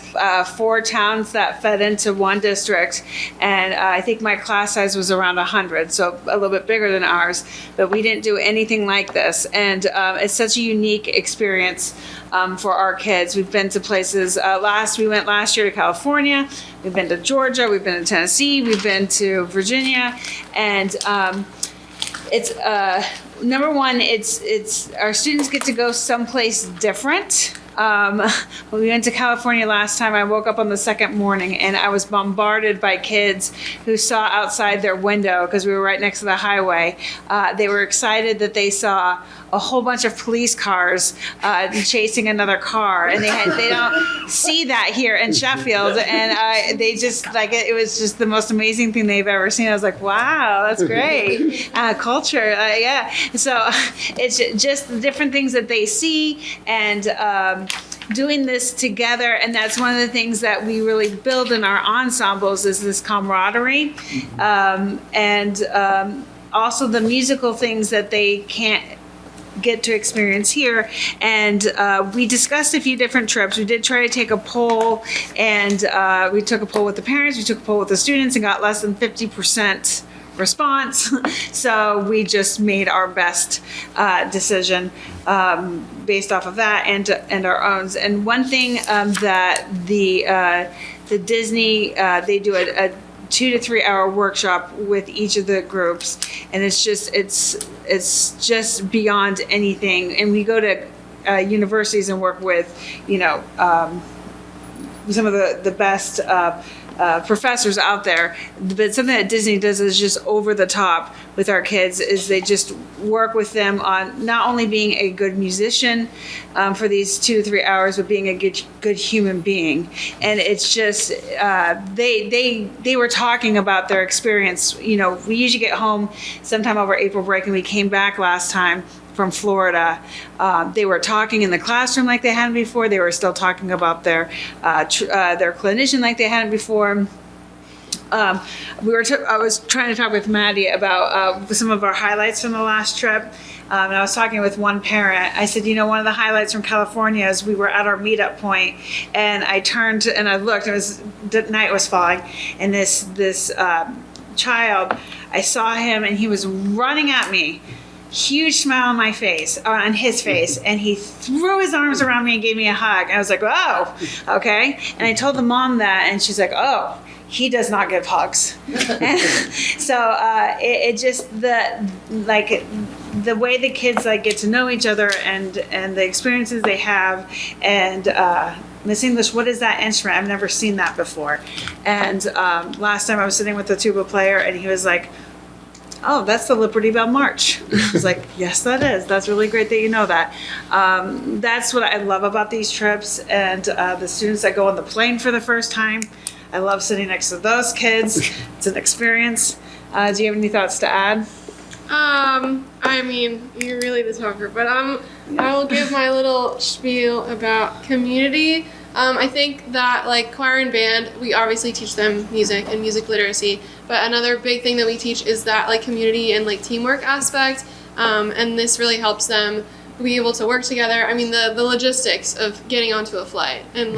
L: 4 towns that fed into one district, and I think my class size was around 100, so a little bit bigger than ours, but we didn't do anything like this, and it's such a unique experience for our kids. We've been to places, we went last year to California, we've been to Georgia, we've been to Tennessee, we've been to Virginia, and it's number one, it's our students get to go someplace different. When we went to California last time, I woke up on the second morning and I was bombarded by kids who saw outside their window, because we were right next to the highway. They were excited that they saw a whole bunch of police cars chasing another car, and they don't see that here in Sheffield, and they just it was just the most amazing thing they've ever seen. I was like, wow, that's great. Culture, yeah. So it's just the different things that they see, and doing this together, and that's one of the things that we really build in our ensembles is this camaraderie, and also the musical things that they can't get to experience here. And we discussed a few different trips. We did try to take a poll, and we took a poll with the parents, we took a poll with the students, and got less than 50% response. So we just made our best decision based off of that and our own. And one thing that the Disney, they do a 2 to 3 hour workshop with each of the groups, and it's just beyond anything. And we go to universities and work with, some of the best professors out there. But something that Disney does is just over the top with our kids is they just work with them on not only being a good musician for these 2 to 3 hours, but being a good human being. And it's just they were talking about their experience. We usually get home sometime over April break, and we came back last time from Florida. They were talking in the classroom like they hadn't before. They were still talking about their clinician like they hadn't before. I was trying to talk with Maddie about some of our highlights from the last trip. And I was talking with one parent. I said, one of the highlights from California is we were at our meetup point, and I turned and I looked. The night was falling, and this child, I saw him, and he was running at me. Huge smile on my face, on his face, and he threw his arms around me and gave me a hug. I was like, oh, okay. And I told the mom that, and she's like, oh, he does not give hugs. So it just the way the kids get to know each other and the experiences they have, and Miss English, what is that instrument? I've never seen that before. And last time I was sitting with the tuba player, and he was like, oh, that's the Liberty Bell March. I was like, yes, that is. That's really great that you know that. That's what I love about these trips, and the students that go on the plane for the first time. I love sitting next to those kids. It's an experience. Do you have any thoughts to add?
M: I mean, you're really the talker, but I will give my little spiel about community. I think that choir and band, we obviously teach them music and music literacy, but another big thing that we teach is that community and teamwork aspect, and this really helps them be able to work together. I mean, the logistics of getting onto a flight and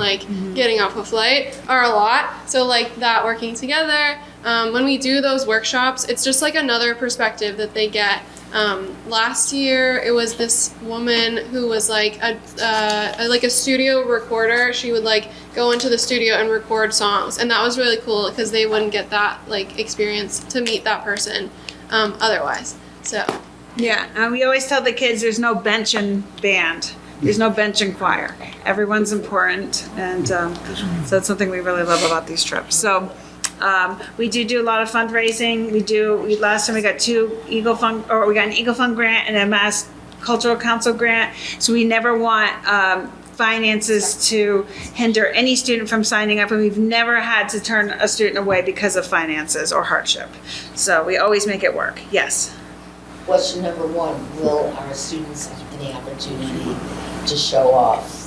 M: getting off a flight are a lot, so that working together, when we do those workshops, it's just another perspective that they get. Last year it was this woman who was a studio recorder. She would go into the studio and record songs, and that was really cool because they wouldn't get that experience to meet that person otherwise. So
L: yeah, and we always tell the kids there's no bench in band. There's no bench in choir. Everyone's important, and so that's something we really love about these trips. So we do a lot of fundraising. Last time we got we got an Eagle Fund grant and a Mass Cultural Council grant. So we never want finances to hinder any student from signing up, and we've never had to turn a student away because of finances or hardship. So we always make it work. Yes.
H: Question number 1, will our students have any opportunity to show off?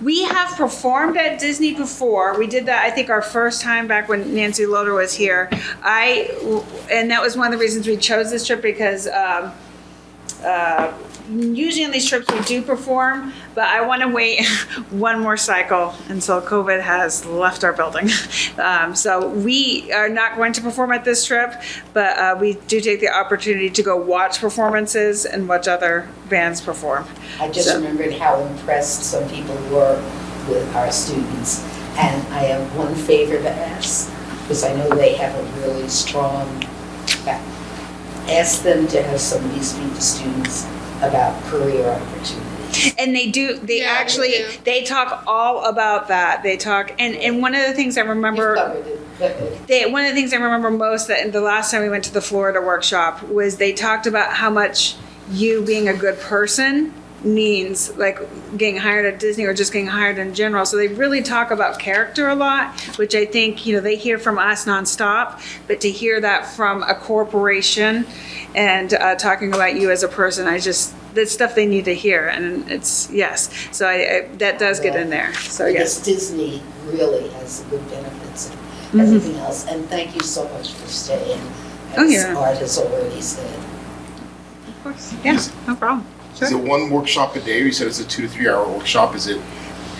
L: We have performed at Disney before. We did that, I think, our first time back when Nancy Loder was here. And that was one of the reasons we chose this trip, because usually on these trips we do perform, but I want to wait one more cycle until COVID has left our building. So we are not going to perform at this trip, but we do take the opportunity to go watch performances and watch other bands perform.
H: I just remembered how impressed some people were with our students, and I have one favor to ask, because I know they have a really strong back. Ask them to have somebody speak to students about career opportunities.
L: And they do, they talk all about that. They talk, and one of the things I remember, one of the things I remember most that the last time we went to the Florida workshop was they talked about how much you being a good person means, getting hired at Disney or just getting hired in general. So they really talk about character a lot, which I think, they hear from us nonstop, but to hear that from a corporation and talking about you as a person, that's stuff they need to hear. And it's, yes. So that does get in there. So yes.
H: Disney really has good benefits and everything else. And thank you so much for staying, as Art has already said.
L: Of course. Yes, no problem. Sure.
J: Is it one workshop a day? You said it's a 2 to 3 hour workshop. Is it,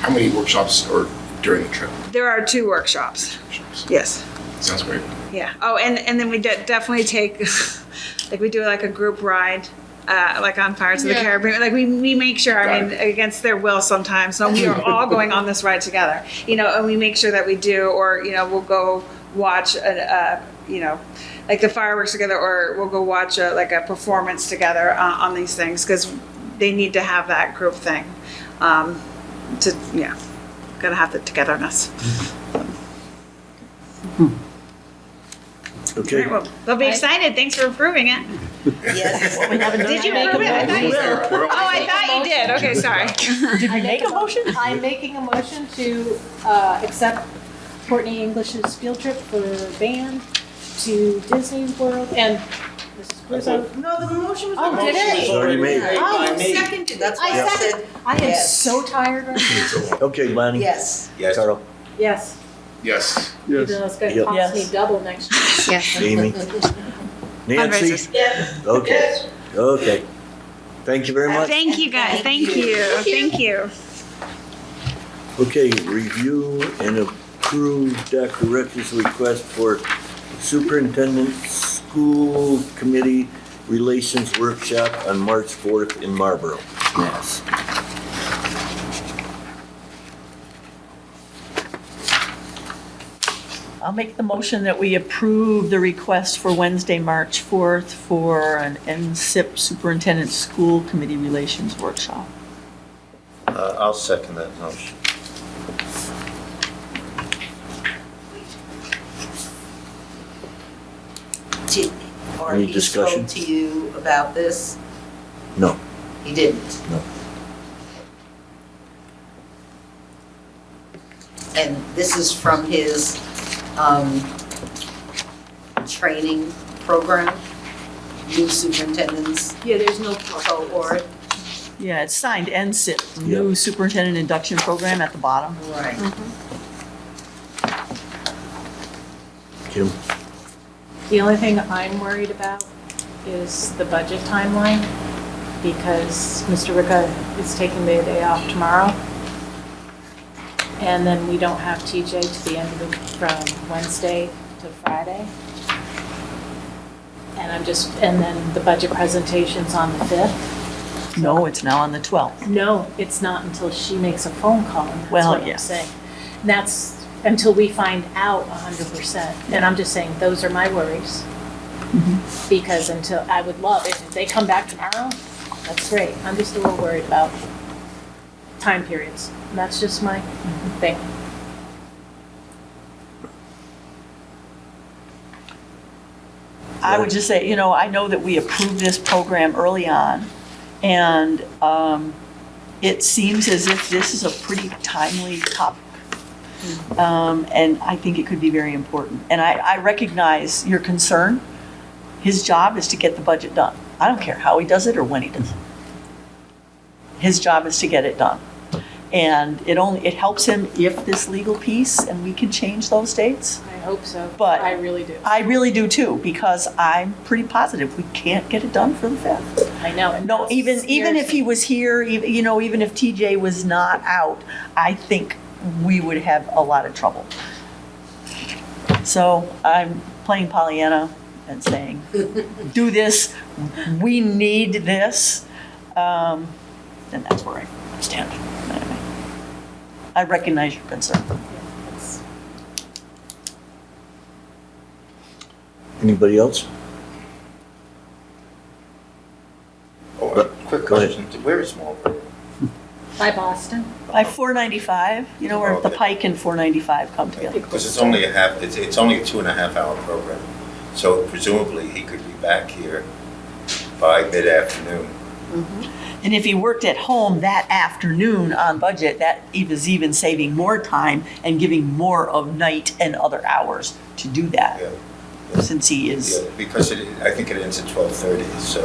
J: how many workshops are during the trip?
L: There are 2 workshops. Yes.
J: Sounds great.
L: Yeah. Oh, and then we definitely take, we do a group ride, on Pirates of the Caribbean. We make sure, against their will sometimes. So we are all going on this ride together, and we make sure that we do, or, we'll go watch, the fireworks together, or we'll go watch a performance together on these things, because they need to have that group thing. Gotta have the togetherness.
A: Okay.
L: Well, they'll be excited. Thanks for approving it.
I: Yes.
B: We haven't done
L: Did you
B: that.
L: approve it? I thought you did.
J: We're
L: Oh, I thought you did. Okay, sorry.
B: Did we make a motion?
G: I'm making a motion to accept Courtney English's field trip for band to Disney World and Mrs. Crusoe.
I: No, the motion was.
G: Oh, did it?
A: It's already made.
I: Oh,
C: me.
I: seconded, that's
G: I
I: why I
G: second-
I: said.
G: I am
I: Yes.
G: so tired right now.
A: Okay, Bonnie.
C: Yes.
D: Yes.
A: Carl,
G: Yes,
J: Yes.
G: even
F: Yes.
G: though it's gonna
A: Yep.
G: cost me
B: Yes.
G: double next year.
E: Yes.
A: Amy, Nancy.
L: Fundraisers.
A: Okay, okay. Thank you very much.
L: Thank you, guys. Thank you. Thank you.
A: Okay, review and approve Dr. Rex's request for Superintendent School Committee Relations Workshop on March 4th in Marlboro, Mass.
B: I'll make the motion that we approve the request for Wednesday, March 4th for an NSIP Superintendent School Committee Relations Workshop.
D: I'll second that motion.
C: Or
A: Any
C: he
A: discussion?
C: spoke to you about this?
A: No.
C: He didn't?
A: No.
C: And this is from his, training program, new superintendents
I: Yeah, there's no problem.
C: cohort?
B: Yeah, it's signed NSIP, new Superintendent Induction Program at the bottom.
C: Right.
A: Kim?
G: The only thing I'm worried about is the budget timeline, because Mr. Ricca is taking the day off tomorrow. And then we don't have TJ to the end of the, from Wednesday to Friday. And then the budget presentation's on the 5th.
B: No, it's now on the 12th.
G: No, it's not until she makes a phone call, and that's
B: Well,
G: what I'm
B: yeah.
G: saying. And that's until we find out 100%. And I'm just saying, those are my worries. Because until, I would love, if they come back tomorrow, that's great. I'm just a little worried about time periods. And that's just my thing.
B: I would just say, I know that we approved this program early on, and it seems as if this is a pretty timely topic. And I think it could be very important. And I recognize your concern. His job is to get the budget done. I don't care how he does it or when he does it. His job is to get it done. And it helps him if this legal piece, and we can change those dates.
G: I hope so.
B: But-
G: I really do.
B: I really do too, because I'm pretty positive we can't get it done for the 5th.
G: I know. And
B: No,
G: that
B: even if
G: scares
B: he
G: me.
B: was here, even if TJ was not out, I think we would have a lot of trouble. So I'm playing Pollyanna and saying, do this, we need this. And that's where I stand. Anyway, I recognize your concern.
G: It's-
A: Anybody else?
D: Oh, a quick
A: Go ahead.
D: question. Where is Marlboro?
G: By Boston.
B: By 495, where the
D: Okay.
B: Pike and 495 come together.
D: Because it's only it's only a 2.5-hour program. So presumably he could be back here by mid-afternoon.
B: And if he worked at home that afternoon on budget, that is even saving more time and giving more of night and other hours to do that,
D: Yeah.
B: since he is,
D: Yeah, because I think it ends at 12:30, so.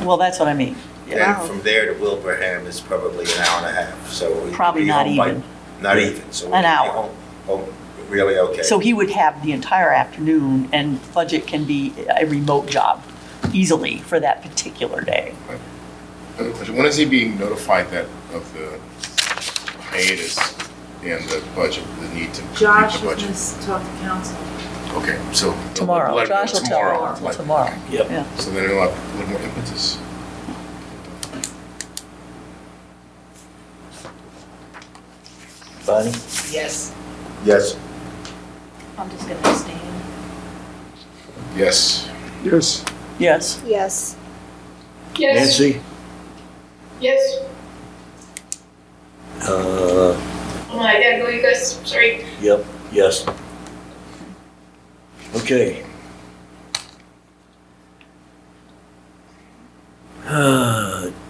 B: well, that's what I mean.
D: And from there to Wilbraham is probably an hour and a half, so. we could
B: Probably
D: be
B: not
D: home by-
B: even.
D: Not even, so.
B: An
D: we'd be
B: hour.
D: home really okay.
B: So he would have the entire afternoon, and budget can be a remote job easily for that particular day.
J: Another question. When is he being notified of the hiatus and the budget, the need to complete
I: Josh
J: the
I: was
J: budget?
I: gonna talk to council.
J: Okay, so.
B: Tomorrow,
J: let him know
B: Josh will tell
J: tomorrow.
B: him tomorrow.
A: Yep.
B: Yeah.
J: So then it'll have a little more impetus.
A: Bonnie?
C: Yes.
D: Yes.
G: I'm just gonna abstain.
J: Yes.
F: Yes.
B: Yes.
E: Yes.
K: Yes.
A: Nancy?
K: Yes.
A: Uh,
K: Oh, I gotta go, you guys, sorry.
A: yep, yes. Okay.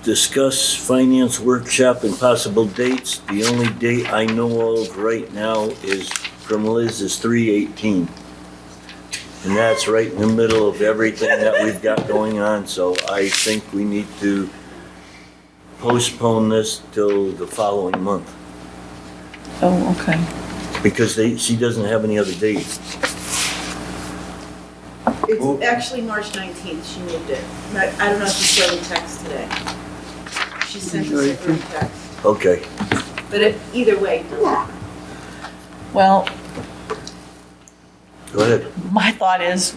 A: Discuss finance workshop and possible dates. The only date I know of right now is, from Liz, is 3/18. And that's right in the middle of everything that we've got going on, so I think we need to postpone this till the following month,
B: Oh, okay.
A: because she doesn't have any other date.
C: It's actually March 19th, she moved it. I don't know if she saw the text today. She sent us a group text.
A: Okay,
C: But either way, it doesn't matter.
B: Well,
A: go ahead.
B: my thought is,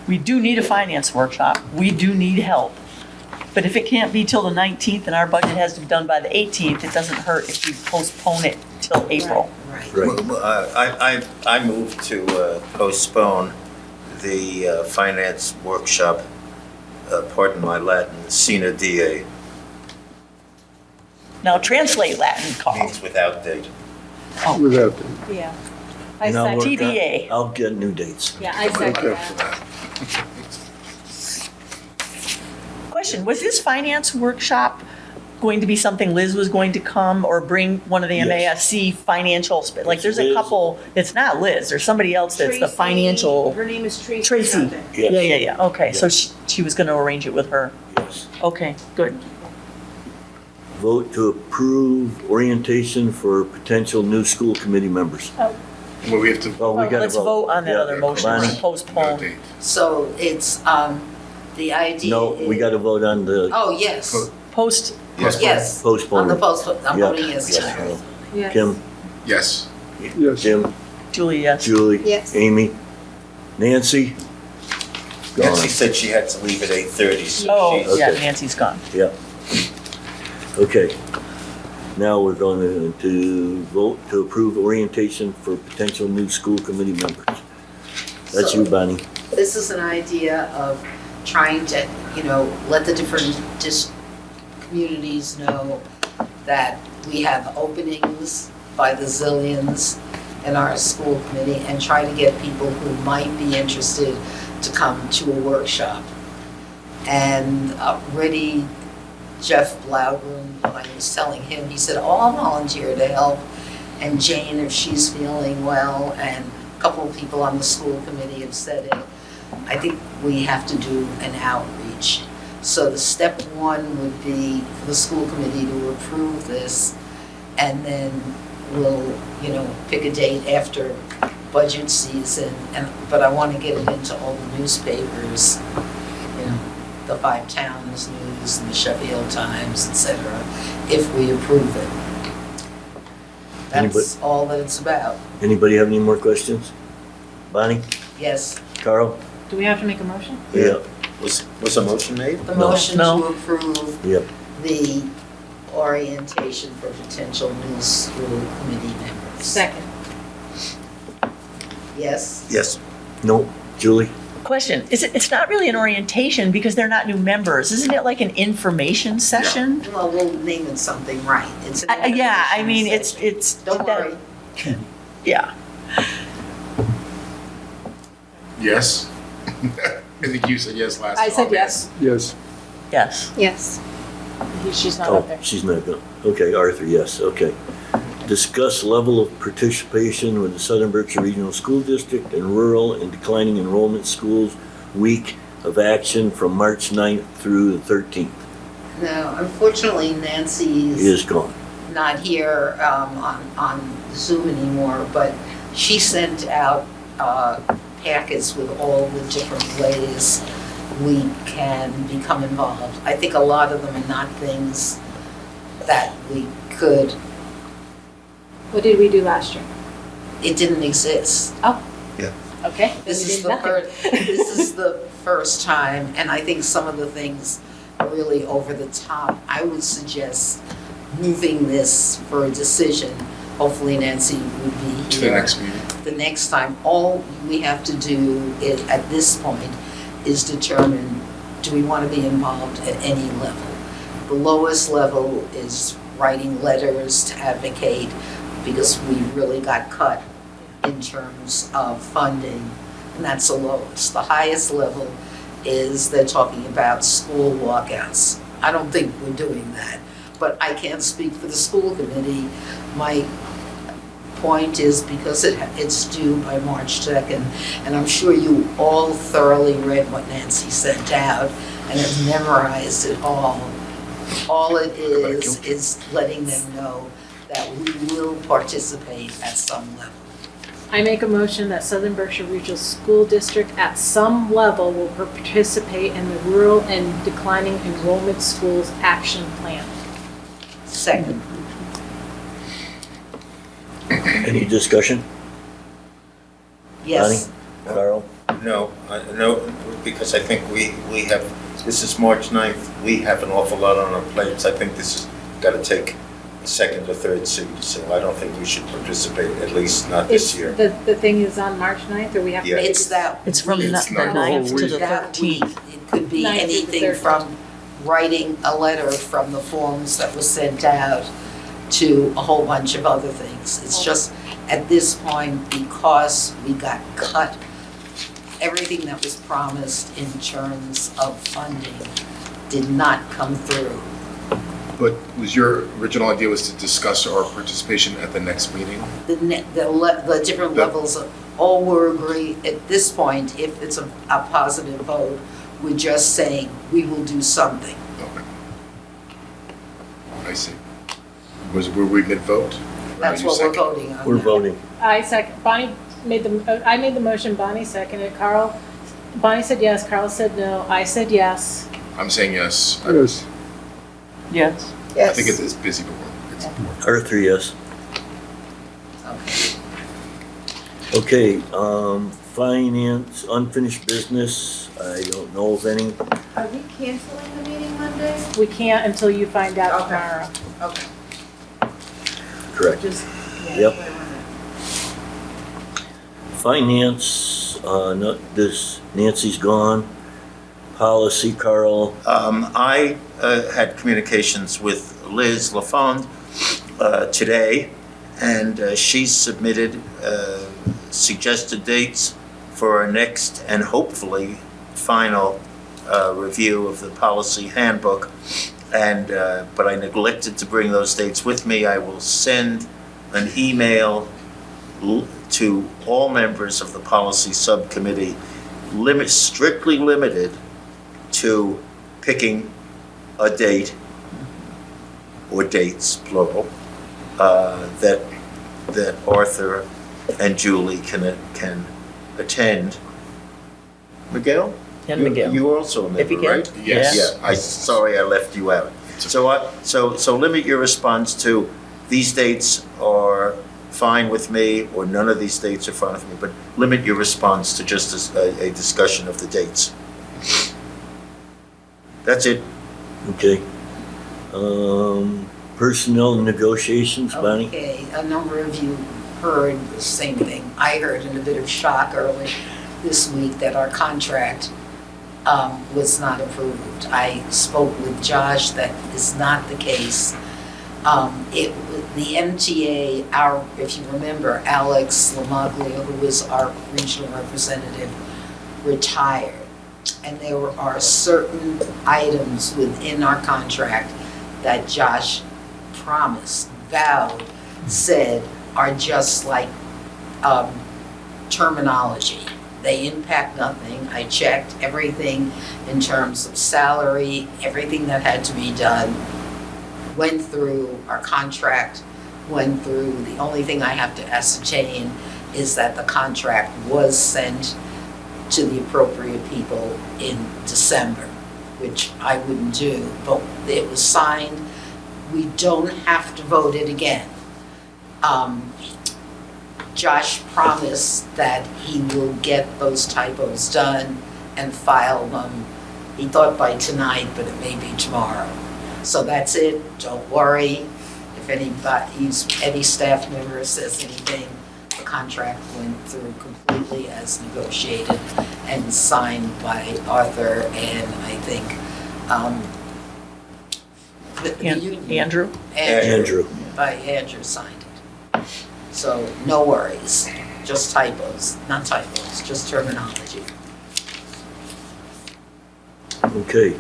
B: we do need a finance workshop. We do need help. But if it can't be till the 19th and our budget has to be done by the 18th, it doesn't hurt if we postpone it till April.
A: Right.
D: I move to postpone the finance workshop, pardon my Latin, sine die,
B: Now translate Latin, Carl.
D: means without date.
F: Without,
G: Yeah. I
A: And I'll
G: second,
A: work on-
B: TBA.
A: I'll get new dates.
G: yeah, I second
F: okay
G: that.
F: for that.
B: Question, was this finance workshop going to be something Liz was going to come or bring one of the
A: Yes.
B: MASC financial, like there's a
A: Liz.
B: couple, it's not Liz, there's somebody else that's the
C: Tracy-
B: financial.
C: Her name is Tracy
B: Tracy.
C: something.
A: Yes.
B: Yeah, okay, so
A: Yes.
B: she was gonna arrange it with her.
A: Yes.
B: Okay, good.
A: Vote to approve orientation for potential new school committee members.
J: Well, we have to
A: Oh, we gotta
B: Let's vote on that
A: Yeah.
B: other motion,
A: Bonnie?
J: no
B: postpone.
J: date.
H: So it's, the idea.
A: No, we gotta vote on the
H: Oh, yes,
B: Post,
H: yes, on the
A: postponement.
H: post, I'm
A: Yeah.
H: voting yes too.
A: Yeah. Kim,
J: Yes.
F: Yes,
A: Jim,
B: Julie, yes.
A: Julie,
E: Yes.
A: Amy, Nancy?
D: Nancy
A: Gone.
D: said she had to leave at 8:30, so
B: Oh,
D: she's.
B: yeah,
A: Okay.
B: Nancy's gone.
A: Yeah. Okay. Now we're going to vote to approve orientation for potential new school committee members. That's
H: So-
A: you, Bonnie.
H: This is an idea of trying to, let the different communities know that we have openings by the zillions in our school committee and try to get people who might be interested to come to a workshop. And already Jeff Loudroom, when I was telling him, he said, oh, I'll volunteer to help. And Jane, if she's feeling well, and a couple of people on the school committee have said it. I think we have to do an outreach. So the step one would be for the school committee to approve this, and then we'll, pick a date after budget season. But I want to get it into all the newspapers, the Five Towns News and the Sheffield Times, etc., if we approve it. That's all that it's about.
A: Anybody have any more questions? Bonnie?
H: Yes,
A: Carl?
G: Do we have to make a motion?
A: Yeah.
D: Was a motion made?
H: the
A: No.
H: motion
B: No.
H: to approve
A: Yep.
H: the orientation for potential new school committee members.
G: Second.
H: Yes?
D: Yes.
A: No? Julie?
B: Question, it's not really an orientation because they're not new members. Isn't it like an information session?
H: Well, we'll name it something right. It's an
B: Yeah, I mean,
H: information
B: it's.
H: session. Don't
B: that-
H: worry.
B: Yeah,
J: Yes. I think you said yes last time.
G: I said yes.
F: yes,
B: yes.
E: Yes.
G: She's not up
A: Oh,
G: there.
A: she's not going. Okay, Arthur, yes, okay. Discuss level of participation with the Southern Berkshire Regional School District and rural and declining enrollment schools week of action from March 9th through the 13th.
H: No, unfortunately, Nancy
A: He is gone.
H: not here on Zoom anymore, but she sent out packets with all the different ways we can become involved. I think a lot of them are not things that we could,
G: What did we do last year?
H: it didn't exist.
G: Okay.
H: This
G: then we
H: is
G: did
H: the
G: nothing.
H: this is the first time, and I think some of the things are really over the top. I would suggest moving this for a decision. Hopefully Nancy would be here.
J: To the next meeting.
H: The next time. All we have to do at this point is determine, do we want to be involved at any level? The lowest level is writing letters to advocate because we really got cut in terms of funding, and that's the lowest. The highest level is they're talking about school walkouts. I don't think we're doing that, but I can't speak for the school committee. My point is because it's due by March 2nd, and I'm sure you all thoroughly read what Nancy sent out and have memorized it all. All it is letting them know that we will participate at some level.
G: I make a motion that Southern Berkshire Regional School District at some level will participate in the Rural and Declining Enrollment Schools Action Plan.
H: Second.
A: Any discussion?
H: Yes.
A: Bonnie? Carl?
D: No, because I think we have, this is March 9th, we have an awful lot on our plates. I think this has got to take a second or third seat, so I don't think we should participate, at least not this year.
G: The thing is on March 9th, or we have to
D: Yeah.
G: make
H: It's that.
B: It's from the
J: It's not-
B: 9th to the
H: that week.
B: 13th.
H: It could be
G: 9th to the
H: anything
G: 13th.
H: from writing a letter from the forms that was sent out to a whole bunch of other things. It's just, at this point, because we got cut, everything that was promised in terms of funding did not come through.
J: But was your original idea was to discuss our participation at the next meeting?
H: The different
J: Yeah.
H: levels, all were agreed, at this point, if it's a positive vote, we're just saying, we will do something.
J: Okay. I see. Were we mid-vote?
H: That's what we're voting on.
A: We're
H: now.
A: voting.
G: I second, Bonnie made I made the motion, Bonnie seconded, Carl, Bonnie said yes, Carl said no, I said yes.
J: I'm saying yes.
F: Yes.
B: Yes.
J: I think it's busy, but it's important.
A: Arthur, yes.
H: Okay.
A: Okay, finance, unfinished business, I don't know of any.
C: Are we canceling the meeting Monday?
G: We can't until you find out
C: Okay.
G: tomorrow.
C: Okay.
A: Correct.
C: Just, yeah.
A: Yep.
C: that's what I wanted.
A: Finance, not this, Nancy's gone. Policy, Carl.
D: I had communications with Liz LaFond today, and she submitted suggested dates for our next and hopefully final review of the policy handbook. And but I neglected to bring those dates with me. I will send an email to all members of the policy subcommittee, strictly limited to picking a date or dates, plural, that Arthur and Julie can attend. Miguel?
B: And Miguel.
D: You also a
B: If you
D: member,
B: can.
D: right?
J: Yes.
D: Yeah, sorry I left you out. So limit your response to, these dates are fine with me, or none of these dates are fine with me, but limit your response to just a discussion of the dates. That's it.
A: Okay. Personnel negotiations, Bonnie?
H: Okay, a number of you heard the same thing. I heard in a bit of shock early this week that our contract was not approved. I spoke with Josh, that is not the case. The MTA, if you remember, Alex Lamaglia, who was our regional representative, retired. And there are certain items within our contract that Josh promised, vowed, said are just like terminology. They impact nothing. I checked everything in terms of salary, everything that had to be done, went through our contract, went through. The only thing I have to ascertain is that the contract was sent to the appropriate people in December, which I wouldn't do, but it was signed. We don't have to vote it again. Josh promised that he will get those typos done and file them. He thought by tonight, but it may be tomorrow. So that's it, don't worry. If any staff member says anything, the contract went through completely as negotiated and signed by Arthur and I think
B: Andrew?
A: Andrew.
H: By Andrew signed it. So no worries, just typos, not typos, just terminology.
A: Okay.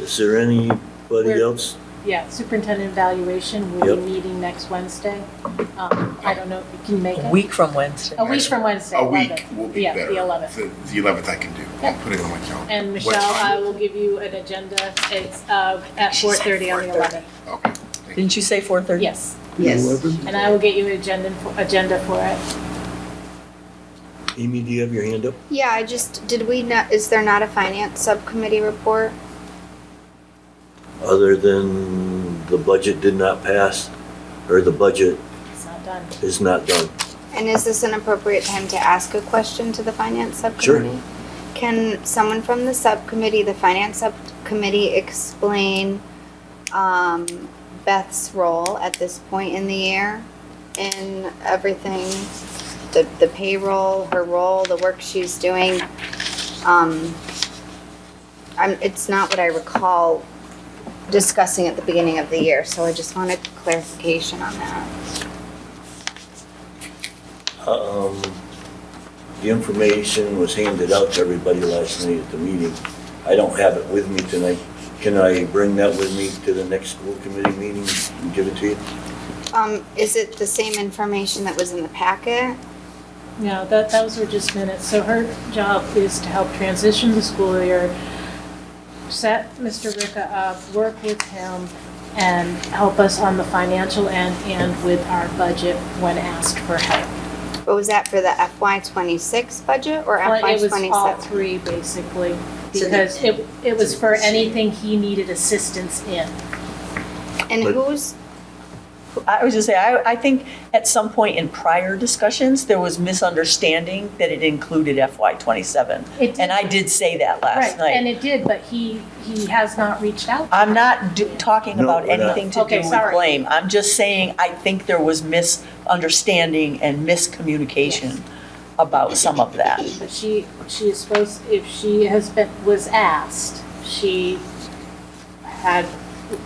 A: Is there anybody else?
G: Yeah, superintendent evaluation, we'll
A: Yep.
G: be meeting next Wednesday. I don't know, can you make
B: A
G: it?
B: week from Wednesday.
G: A week from Wednesday,
J: A week
G: 11th.
J: will be
G: Yeah,
J: better.
G: the 11th.
J: The 11th I can do. I'll
G: Okay.
J: put it on my calendar.
G: And
J: What
G: Michelle,
J: time?
G: I will give you an agenda, it's at 4:30 on the 11th.
J: Okay.
B: Didn't you say 4:30?
G: Yes,
H: Yes.
F: 11?
G: and I will get you an agenda for it.
A: Amy, do you have your hand up?
E: Yeah, did we not, is there not a finance subcommittee report?
A: Other than the budget did not pass, or the budget
G: It's not done.
A: is not done.
E: And is this an appropriate time to ask a question to the finance subcommittee? Can someone from the subcommittee, the finance subcommittee, explain Beth's role at this point in the year in everything? The payroll, her role, the work she's doing? It's not what I recall discussing at the beginning of the year, so I just wanted clarification on that.
A: The information was handed out to everybody last night at the meeting. I don't have it with me tonight. Can I bring that with me to the next school committee meeting and give it to you?
E: Is it the same information that was in the packet?
G: No, those were just minutes. So her job is to help transition the school year, set Mr. Ricca up, work with him, and help us on the financial end and with our budget when asked for help.
E: What was that for the FY26 budget or FY27?
G: It was all three, basically, because it was for anything he needed assistance in.
E: And
A: But-
B: I was just say, I think at some point in prior discussions, there was misunderstanding that it included FY27.
G: It did.
B: And I did say that last
G: Right, and
B: night.
G: it did, but he has not reached out.
B: I'm not talking
A: No,
B: about
A: we're not.
B: anything to do
G: Okay,
B: with
G: sorry.
B: blame. I'm just saying, I think there was misunderstanding and miscommunication about some of that.
G: But she is supposed, if she was asked, she had,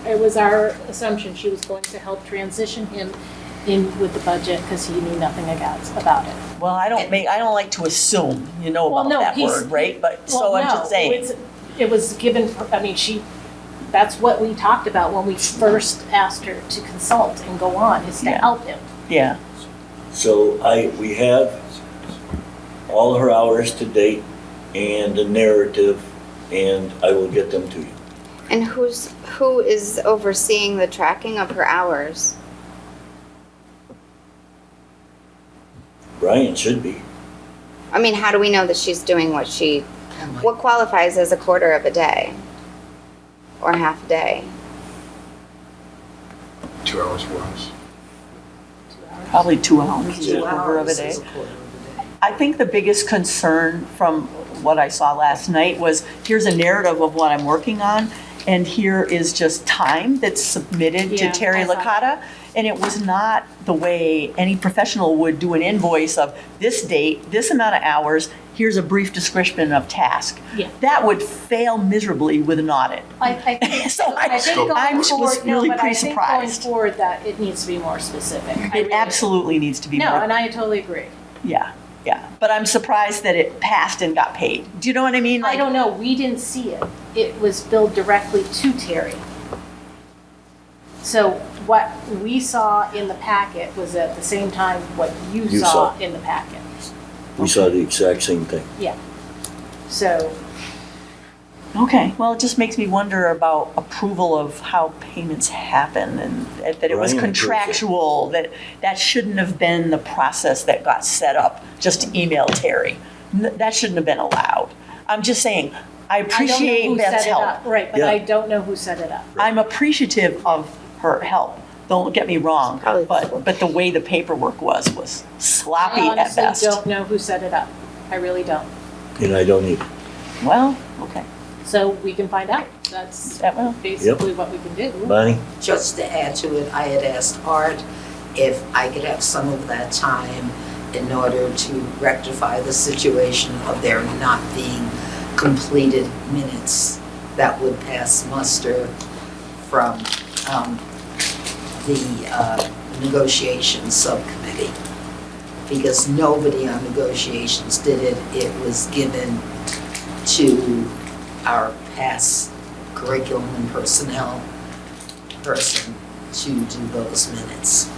G: it was our assumption she was going to help transition him in with the budget because he knew nothing about it.
B: Well, I don't like to assume, you know
G: Well,
B: about
G: no,
B: that
G: he's-
B: word, right? But,
G: Well,
B: so I'm
G: no,
B: just saying.
G: it was given, that's what we talked about when we first asked her to consult and go on, is to
B: Yeah.
G: help him.
B: Yeah,
A: So we have all her hours to date and the narrative, and I will get them to you.
E: And who is overseeing the tracking of her hours?
A: Brian should be.
E: I mean, how do we know that she's doing what qualifies as a quarter of a day? Or half a day?
J: 2 hours, 4 hours.
B: probably 2 hours, is a
H: 2
B: quarter of a
H: hours
B: day.
H: is a quarter of a day.
B: I think the biggest concern from what I saw last night was, here's a narrative of what I'm working on, and here is just time that's submitted to
G: Yeah,
B: Terry
G: I saw
B: Licata. And it was not the way any professional would do an invoice of this date, this amount of hours, here's a brief description of task.
G: Yeah.
B: That would fail miserably with an audit.
G: I think,
B: So
G: I think going
B: I was
G: forward, no,
B: really
G: but
B: pretty
G: I think going
B: surprised.
G: forward that it needs to be more specific. I
B: It
G: really do.
B: absolutely needs to be
G: No,
B: more.
G: and I totally agree.
B: Yeah, yeah. But I'm surprised that it passed and got paid. Do you know what I mean?
G: I
B: Like,
G: don't know, we didn't see it. It was billed directly to Terry. So what we saw in the packet was at the same time what you
A: You
G: saw
A: saw.
G: in the packet.
A: We saw the exact same thing.
G: So,
B: Okay, well, it just makes me wonder about approval of how payments happen and that it was
A: Brian approves it.
B: contractual, that shouldn't have been the process that got set up, just to email Terry. That shouldn't have been allowed. I'm just saying, I
G: I don't know
B: appreciate
G: who
B: Beth's
G: set it
B: help.
G: up. Right, but
A: Yeah.
G: I don't know who set it up.
B: I'm appreciative of her help, don't get me wrong,
E: Probably.
B: but the way the paperwork was sloppy
G: I
B: at
G: honestly
B: best.
G: don't know who set it up. I really don't.
A: And I don't either.
B: Well, okay,
G: So we can find out. That's
B: that will.
G: basically what we can do.
A: Bonnie?
H: Just to add to it, I had asked Art if I could have some of that time in order to rectify the situation of there not being completed minutes that would pass muster from the negotiations subcommittee. Because nobody on negotiations did it. It was given to our past curriculum and personnel person to do those minutes.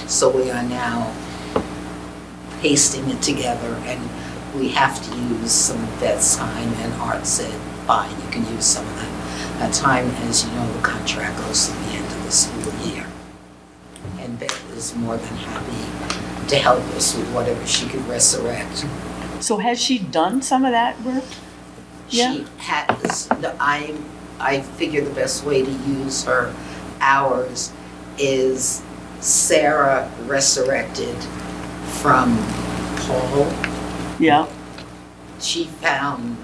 H: So we are now pasting it together, and we have to use some of Beth's time, and Art said, fine, you can use some of that time. As you know, the contract goes to the end of the school year. And Beth is more than happy to help us with whatever she could resurrect.
B: So has she done some of that work? Yeah.
H: She has, I figure the best way to use her hours is Sarah resurrected from Paul.
B: Yeah.
H: She found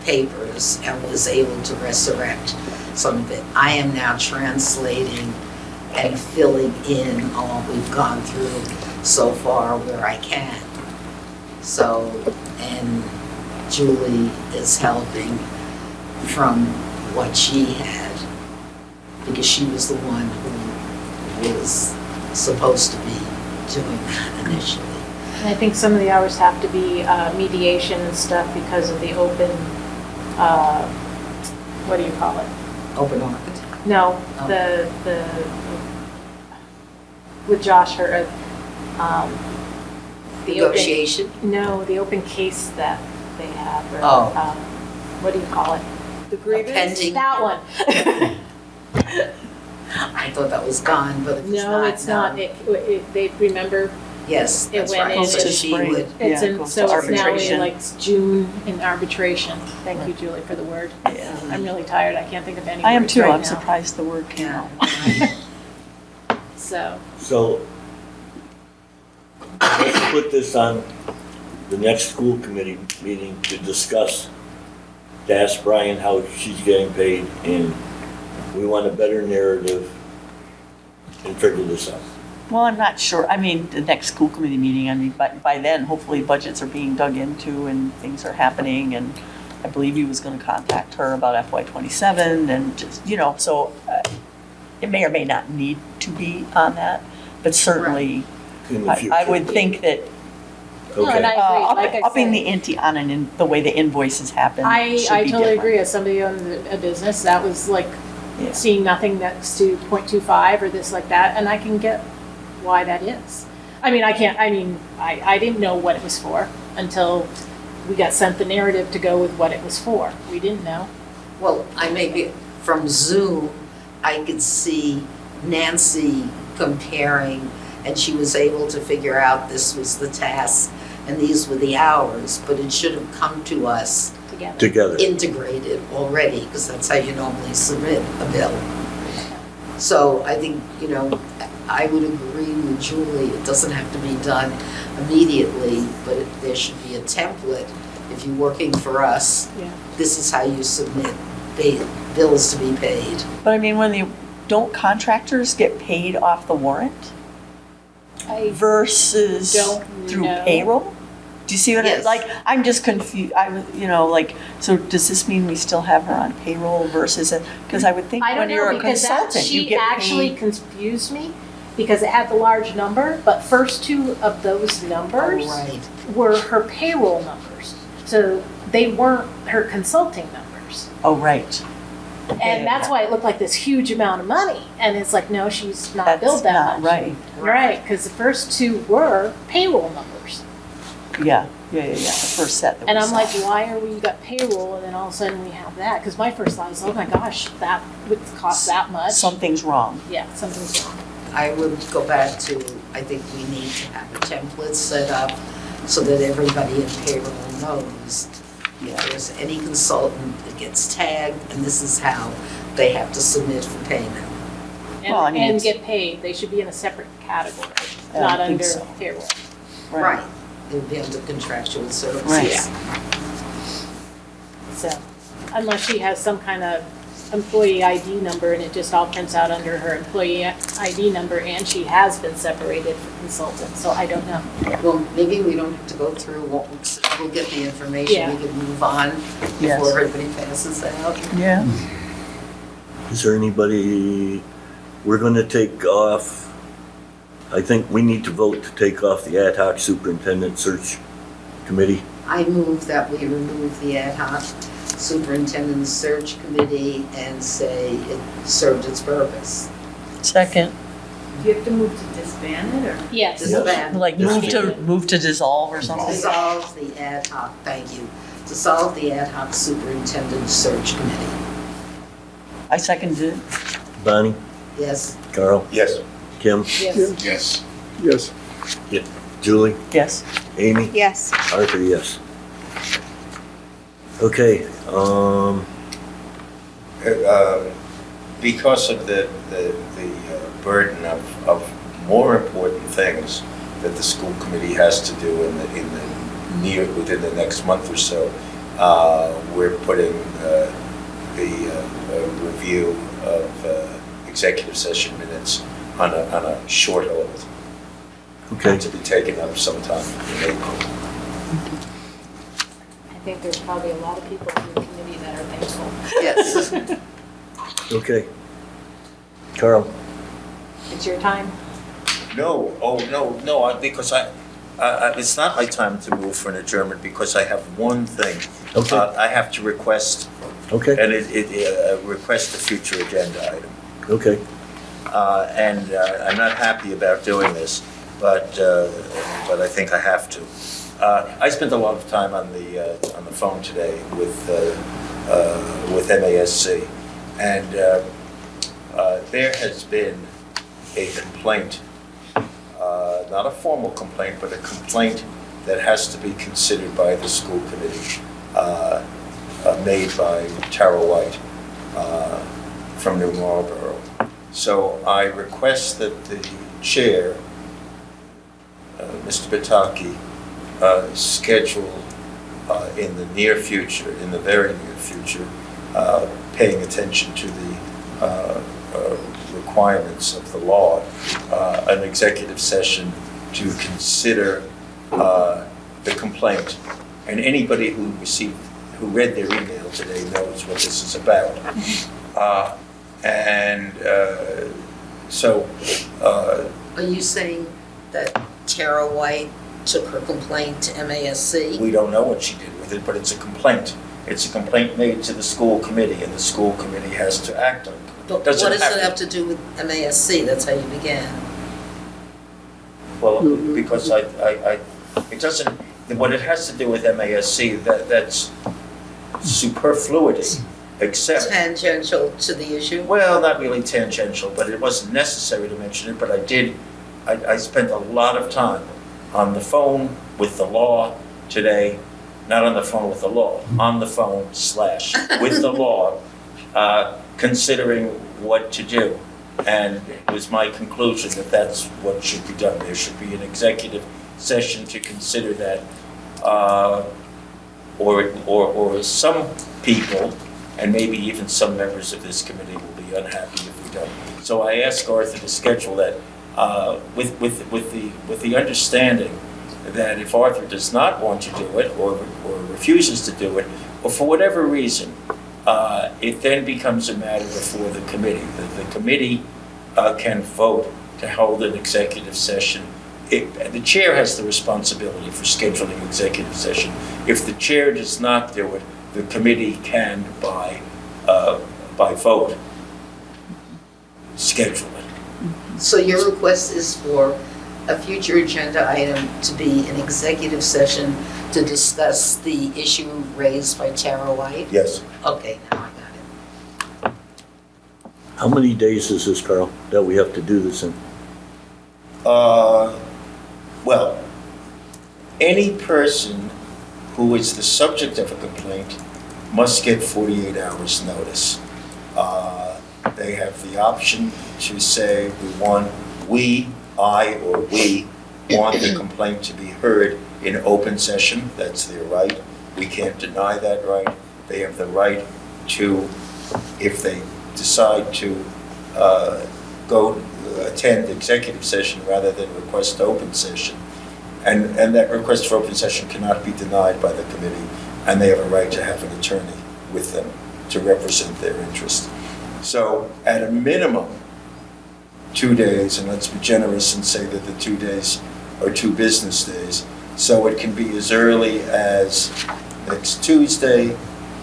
H: papers and was able to resurrect some of it. I am now translating and filling in on what we've gone through so far where I can. So, and Julie is helping from what she had, because she was the one who was supposed to be doing that initially.
G: And I think some of the hours have to be mediation and stuff because of the open, what do you call it?
H: Open art.
G: No,
H: Oh.
G: the, with Josh, her, the open,
H: Negotiation.
G: no, the open case that they have, or,
H: Oh.
G: what do you call it?
I: The grievance?
H: Pending.
G: That one.
H: I thought that was gone, but if it's not,
G: No, it's not. They remember,
H: Yes, that's
G: went
H: right.
G: in
H: So
B: to
H: she
B: spring.
H: would,
G: it's
B: Yeah, it
G: in,
B: goes
G: so
B: to
G: it's now in
B: arbitration.
G: like June in arbitration. Thank you, Julie, for the word.
B: Yeah.
G: I'm really tired. I can't think of any words
B: I am too.
G: right
B: I'm
G: now.
B: surprised the word came out.
G: So,
A: So let's put this on the next school committee meeting to discuss, to ask Brian how she's getting paid, and we want a better narrative and figure this out.
B: Well, I'm not sure. I mean, the next school committee meeting, I mean, by then, hopefully budgets are being dug into and things are happening. And I believe he was going to contact her about FY27 and just, so it may or may not need to be on that. But certainly,
A: In the
B: I
A: future.
B: would think that
G: no, and I
A: Okay,
G: agree. Like I
B: upping
G: said,
B: the ante on the way the invoices happen
G: I
B: should be
G: totally
B: different.
G: agree. As somebody on a business, that was like
B: Yeah.
G: seeing nothing next to 0.25 or this like that, and I can get why that is. I didn't know what it was for until we got sent the narrative to go with what it was for. We didn't know.
H: well, I maybe, from Zoom, I could see Nancy comparing, and she was able to figure out this was the task and these were the hours, but it should have come to us
A: together.
H: integrated already, because that's how you normally submit a bill. So I think, I would agree with Julie, it doesn't have to be done immediately, but there should be a template. If you're working for us,
G: Yeah.
H: this is how you submit bills to be paid.
B: But I mean, don't contractors get paid off the warrant
G: I
B: versus
G: don't
B: through
G: know.
B: payroll? Do you see what
H: Yes.
B: I'm just confused. So does this mean we still have her on payroll versus because I would think
G: I don't
B: when you're
G: know,
B: a
G: because that
B: consultant, you
G: sheet
B: get
G: actually
B: paid.
G: confused me because it had the large number, but first two of those numbers
H: Right.
G: were her payroll numbers. So they weren't her consulting numbers.
B: Oh, right.
G: And that's why it looked like this huge amount of money. And it's like, no, she's not
B: That's
G: billed that
B: not
G: much.
B: right.
G: Right, because the first two were payroll numbers.
B: Yeah. The first set that we
G: And I'm
B: saw.
G: like, why are we got payroll and then all of a sudden we have that? Because my first thought is, oh my gosh, that would cost that much.
B: Something's wrong.
G: Yeah, something's wrong.
H: I would go back to, I think we need to have a template set up so that everybody in payroll knows if there's any consultant that gets tagged, and this is how they have to submit for payment.
G: And,
B: Well, I mean,
G: and
B: it's-
G: get paid. They should be in a separate category,
B: I
G: not
B: don't think
G: under
B: so.
G: payroll.
H: Right. It would be under contractual services.
B: Right.
G: So, unless she has some kind of employee ID number, and it just all prints out under her employee ID number, and she has been separated from consultant, so I don't know.
H: Well, maybe we don't have to go through, we'll get the information,
G: Yeah.
H: we can move on
B: Yes.
H: before everybody passes out.
B: Yeah.
A: Is there anybody, we're gonna take off, I think we need to vote to take off the ad hoc superintendent search committee.
H: I move that we remove the ad hoc superintendent search committee and say it served its purpose.
B: Second,
C: Do you have to move to disband it, or?
G: Yes.
H: Disband.
B: like move to dissolve or something?
H: Dissolve the ad hoc, thank you. Dissolve the ad hoc superintendent search committee.
B: I seconded it.
A: Bonnie,
H: Yes?
A: Carl,
D: Yes.
A: Kim,
G: Yes.
J: Yes.
F: Yes.
A: Julie,
B: Yes.
A: Amy,
E: Yes.
A: Arthur, yes. Okay,
D: Because of the burden of more important things that the school committee has to do within the next month or so, we're putting the review of executive session minutes on a short hold.
A: okay.
D: To be taken up sometime in April.
G: I think there's probably a lot of people in the committee that are thankful.
H: Yes.
A: Okay. Carl,
G: It's your time.
D: No, because it's not my time to move for an adjournment because I have one thing.
A: Okay.
D: I have to request,
A: okay,
D: and request a future agenda item.
A: okay.
D: And I'm not happy about doing this, but I think I have to. I spent a lot of time on the phone today with MASC, and there has been a complaint, not a formal complaint, but a complaint that has to be considered by the school committee, made by Tara White from New Marlborough. So I request that the chair, Mr. Bataki, schedule in the near future, in the very near future, paying attention to the requirements of the law, an executive session to consider the complaint. And anybody who read their email today knows what this is about.
H: Are you saying that Tara White took her complaint to MASC?
D: We don't know what she did with it, but it's a complaint. It's a complaint made to the school committee, and the school committee has to act on it.
H: But what
D: Doesn't
H: does it
D: have
H: have to do with MASC? That's how you began.
D: Well, because it doesn't, what it has to do with MASC, that's superfluity, except,
H: Tangential to the issue?
D: well, not really tangential, but it wasn't necessary to mention it, but I spent a lot of time on the phone with the law today, not on the phone with the law, on the phone / with the law, considering what to do. And it was my conclusion that that's what should be done. There should be an executive session to consider that, or some people, and maybe even some members of this committee will be unhappy if we don't. So I asked Arthur to schedule that, with the understanding that if Arthur does not want to do it, or refuses to do it, or for whatever reason, it then becomes a matter before the committee. The committee can vote to hold an executive session. The chair has the responsibility for scheduling executive session. If the chair does not do it, the committee can, by vote, schedule it.
H: So your request is for a future agenda item to be an executive session to discuss the issue raised by Tara White?
D: Yes.
H: Okay, now I got it.
A: How many days is this, Carl, that we have to do this in?
D: Well, any person who is the subject of a complaint must get 48 hours notice. They have the option to say we want the complaint to be heard in open session. That's their right. We can't deny that right. They have the right to if they decide to go attend executive session rather than request open session. And that request for open session cannot be denied by the committee, and they have a right to have an attorney with them to represent their interest. So at a minimum, 2 days, and let's be generous and say that the 2 days are 2 business days. So it can be as early as next Tuesday,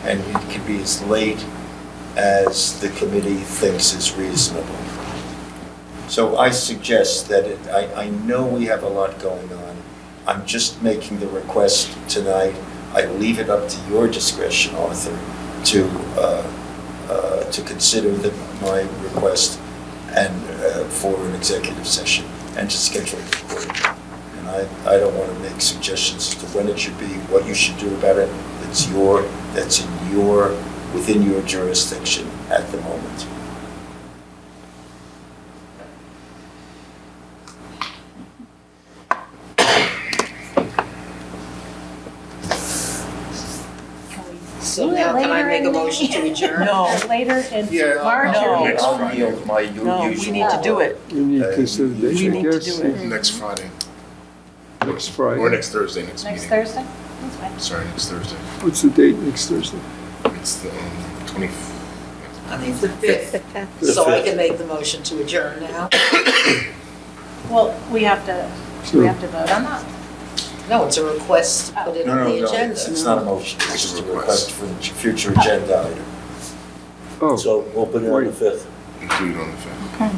D: and it can be as late as the committee thinks is reasonable. So I suggest that I know we have a lot going on. I'm just making the request tonight. I leave it up to your discretion, Arthur, to consider my request and for an executive session and to schedule it accordingly. And I don't want to make suggestions as to when it should be, what you should do about it. That's within your jurisdiction at the moment.
H: So now can I make a motion to adjourn?
B: No,
G: Later in
D: Yeah,
G: March
B: no.
G: or
J: Next
D: I'll
J: Friday.
D: yield my usual.
B: no, we need to do it.
F: We need to consider
B: We
F: this, I
B: need to
F: guess.
B: do it.
J: Next Friday,
F: Next Friday.
J: or next Thursday, next
G: next
J: meeting.
G: Thursday? That's fine.
J: Sorry, next Thursday.
F: What's the date next Thursday?
J: It's the 20th.
H: I think it's the 5th.
E: The fifth.
A: The
H: So I
A: 5th.
H: can make the motion to adjourn now?
G: Well, we have to
F: So,
G: vote on that.
H: No, it's a request to put it
D: No,
H: on
D: no,
H: the
D: no,
H: agenda.
D: it's not a motion, it's just a request for a future agenda item.
F: oh,
A: So we'll put it on the 5th.
J: Include on the 5th.
B: Okay.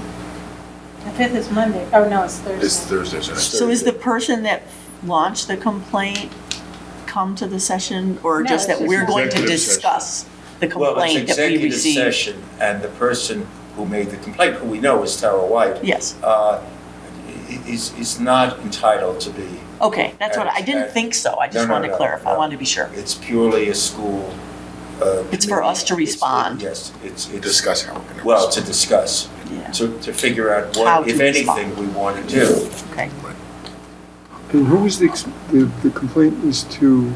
G: The 5th is Monday. Oh, no, it's Thursday.
J: It's Thursday, sorry.
B: So is the person that launched the complaint come to the session, or
G: No,
B: just that
G: it's
B: we're
G: just
B: going to
J: executive session.
B: discuss the
D: Well,
B: complaint
D: it's
B: that we
D: executive
B: received?
D: session, and the person who made the complaint, who we know is Tara White,
B: Yes,
D: is not entitled to be.
B: okay, that's what, I didn't
D: And-
B: think so, I just
D: No,
B: wanted to
D: no,
B: clarify, I
D: no.
B: wanted to be sure.
D: It's purely a school.
B: It's for
D: committee.
B: us to respond.
D: Yes, it's.
J: Discuss how we're gonna.
D: Well, to discuss,
B: Yeah,
D: to figure out
B: How
D: what,
B: to
D: if
B: respond.
D: anything, we want to do.
B: okay.
F: and who was the complaint was to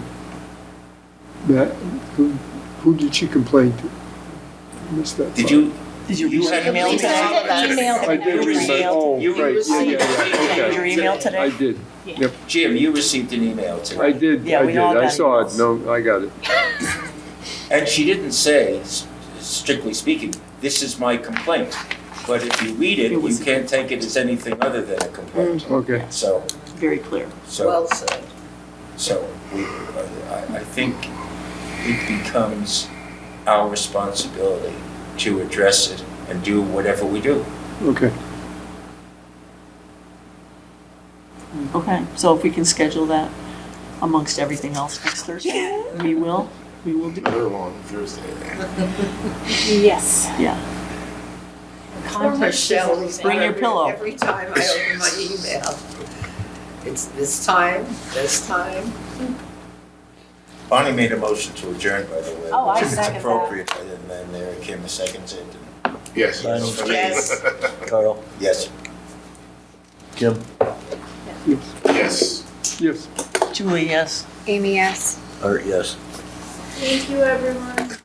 F: Matt, who did she complain to? Missed that
D: Did
F: part.
D: you?
B: Did you
D: You
B: receive
D: had
B: your email
D: a-
B: today?
G: Email.
F: I did read my,
B: Email.
F: oh,
D: You
F: right, yeah,
D: received-
F: okay.
B: Your email today?
F: I did, yep,
D: Jim, you received an email today.
F: I did,
B: Yeah,
F: I
B: we
F: did,
B: all
F: I
B: got
F: saw it,
B: emails.
F: no, I got it.
D: And she didn't say, strictly speaking, this is my complaint. But if you read it,
B: It was-
D: you can't take it as anything other than a complaint.
F: Okay,
D: So,
B: Very clear.
H: Well said.
D: I think it becomes our responsibility to address it and do whatever we do.
F: okay.
B: Okay, so if we can schedule that amongst everything else next Thursday, we will do,
J: Another long Thursday.
G: Yes.
B: yeah.
G: Context is
H: Michelle is
G: everything.
B: Bring your pillow.
H: Every time I open my email. It's this time, this time.
D: Bonnie made a motion to adjourn, by the way.
G: Oh, I
D: which is
G: second that.
D: appropriate, and then there came a second it. and-
J: Yes.
H: Yes.
A: Carl,
D: Yes.
A: Jim,
F: Yes,
J: Yes.
F: yes.
B: Julie, yes.
E: Amy, yes.
A: Art, yes.
I: Thank you, everyone.